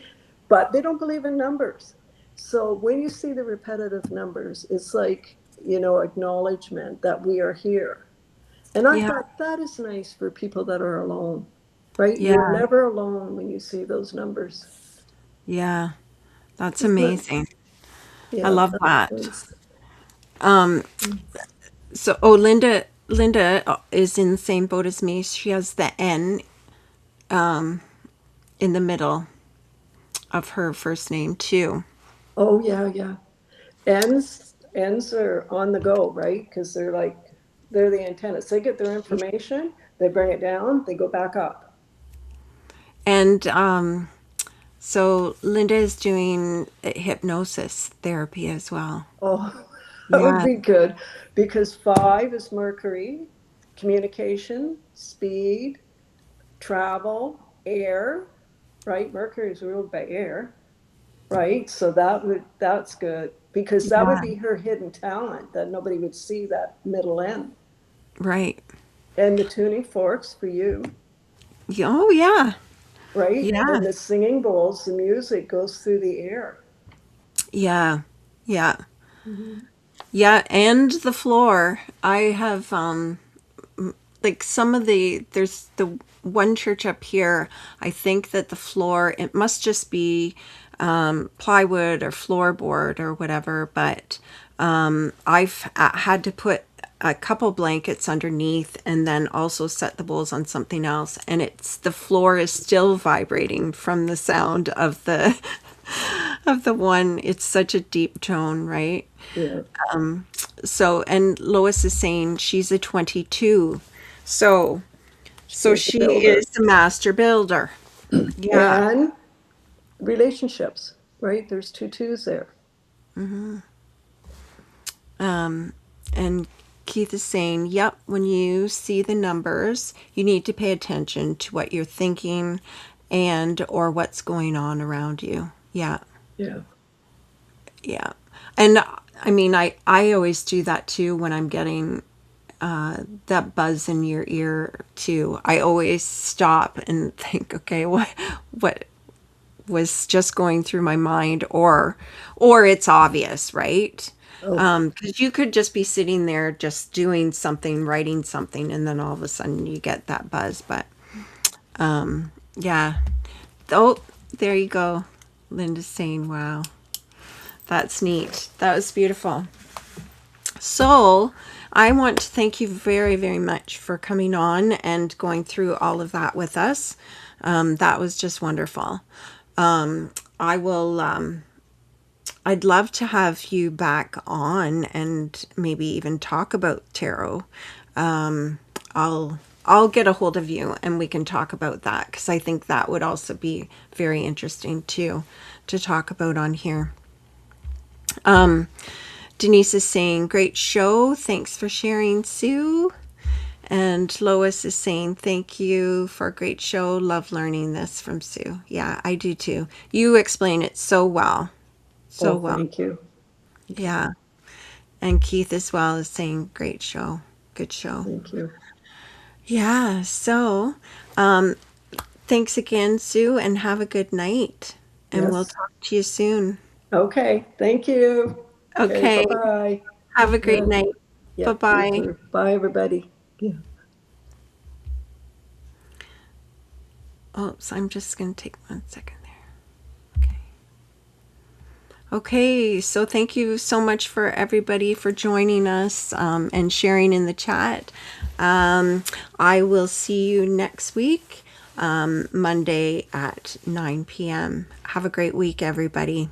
But they don't believe in numbers. So when you see the repetitive numbers, it's like, acknowledgement that we are here. And I Yeah. thought that is nice for people that are alone, right? You're Yeah. never alone when you see those numbers. Yeah. That's Isn't it? amazing. I Yeah, love that's that. nice. So, Linda is in the same boat as me. She has the N in the middle of her first name too. Oh, yeah, yeah. Ends are on the go, right? Because they're the antennas. They get their information, they bring it down, they go back up. And so Linda is doing hypnosis therapy as well. Oh, that would Yeah. be good, because 5 is Mercury, communication, speed, travel, air, right? Mercury is ruled by air, right? So that's good, because that would Yeah. be her hidden talent that nobody would see, that middle end. Right. And the tuning forks for you, Oh yeah. right? Yeah. And the singing bowls, the music goes through the air. Yeah. Yeah. Mhm. Yeah. And the floor. I have like some of there's the one church up here. I think that the floor, it must just be plywood or floorboard or whatever, but I've had to put a couple blankets underneath and then also set the bowls on something else, and it's the floor is still vibrating from the sound of the of the one. It's such a deep tone, right? Yeah. So, and Lois is saying she's a 22. So, so She's a she builder. is the master builder. Yeah. And relationships, right? There's two twos there. And Keith is saying, yep, when you see the numbers, you need to pay attention to what you're thinking and or what's going on around you. Yeah. Yeah. Yeah. And I mean, I always do that too when I'm getting that buzz in your ear too. I always stop and think, okay, what was just going through my mind, or it's obvious, right? Oh, Because you could just be sitting there just doing something, writing something, and then all of a sudden you get that buzz. But yeah. Oh, there you go. Linda's saying, wow, that's neat. That was beautiful. So, I want to thank you very, very much for coming on and going through all of that with us. That was just wonderful. I will, I'd love to have you back on and maybe even talk about tarot. I'll get a hold of you and we can talk about that, because I think that would also be very interesting too to talk about on here. Denise is saying, great show. Thanks for sharing, Sue. And Lois is saying, thank you for a great show. Love learning this from Sue. Yeah, I do too. You explain it so well. So oh, well. thank you. Yeah. And Keith as well is saying, great show. Good show. Thank you. Yeah. So thanks again, Sue, and have a good night. And we'll Yes. talk to you soon. Okay. Thank you. Okay. Okay. Bye-bye. Have a great Good. night. Bye Yep. You bye. too. Bye, everybody. Yeah. Oops, I'm just going to take 1 second there. Okay. Okay, so thank you so much for everybody for joining us and sharing in the chat. I will see you next week, Monday at 9 p.m. Have a great week, everybody.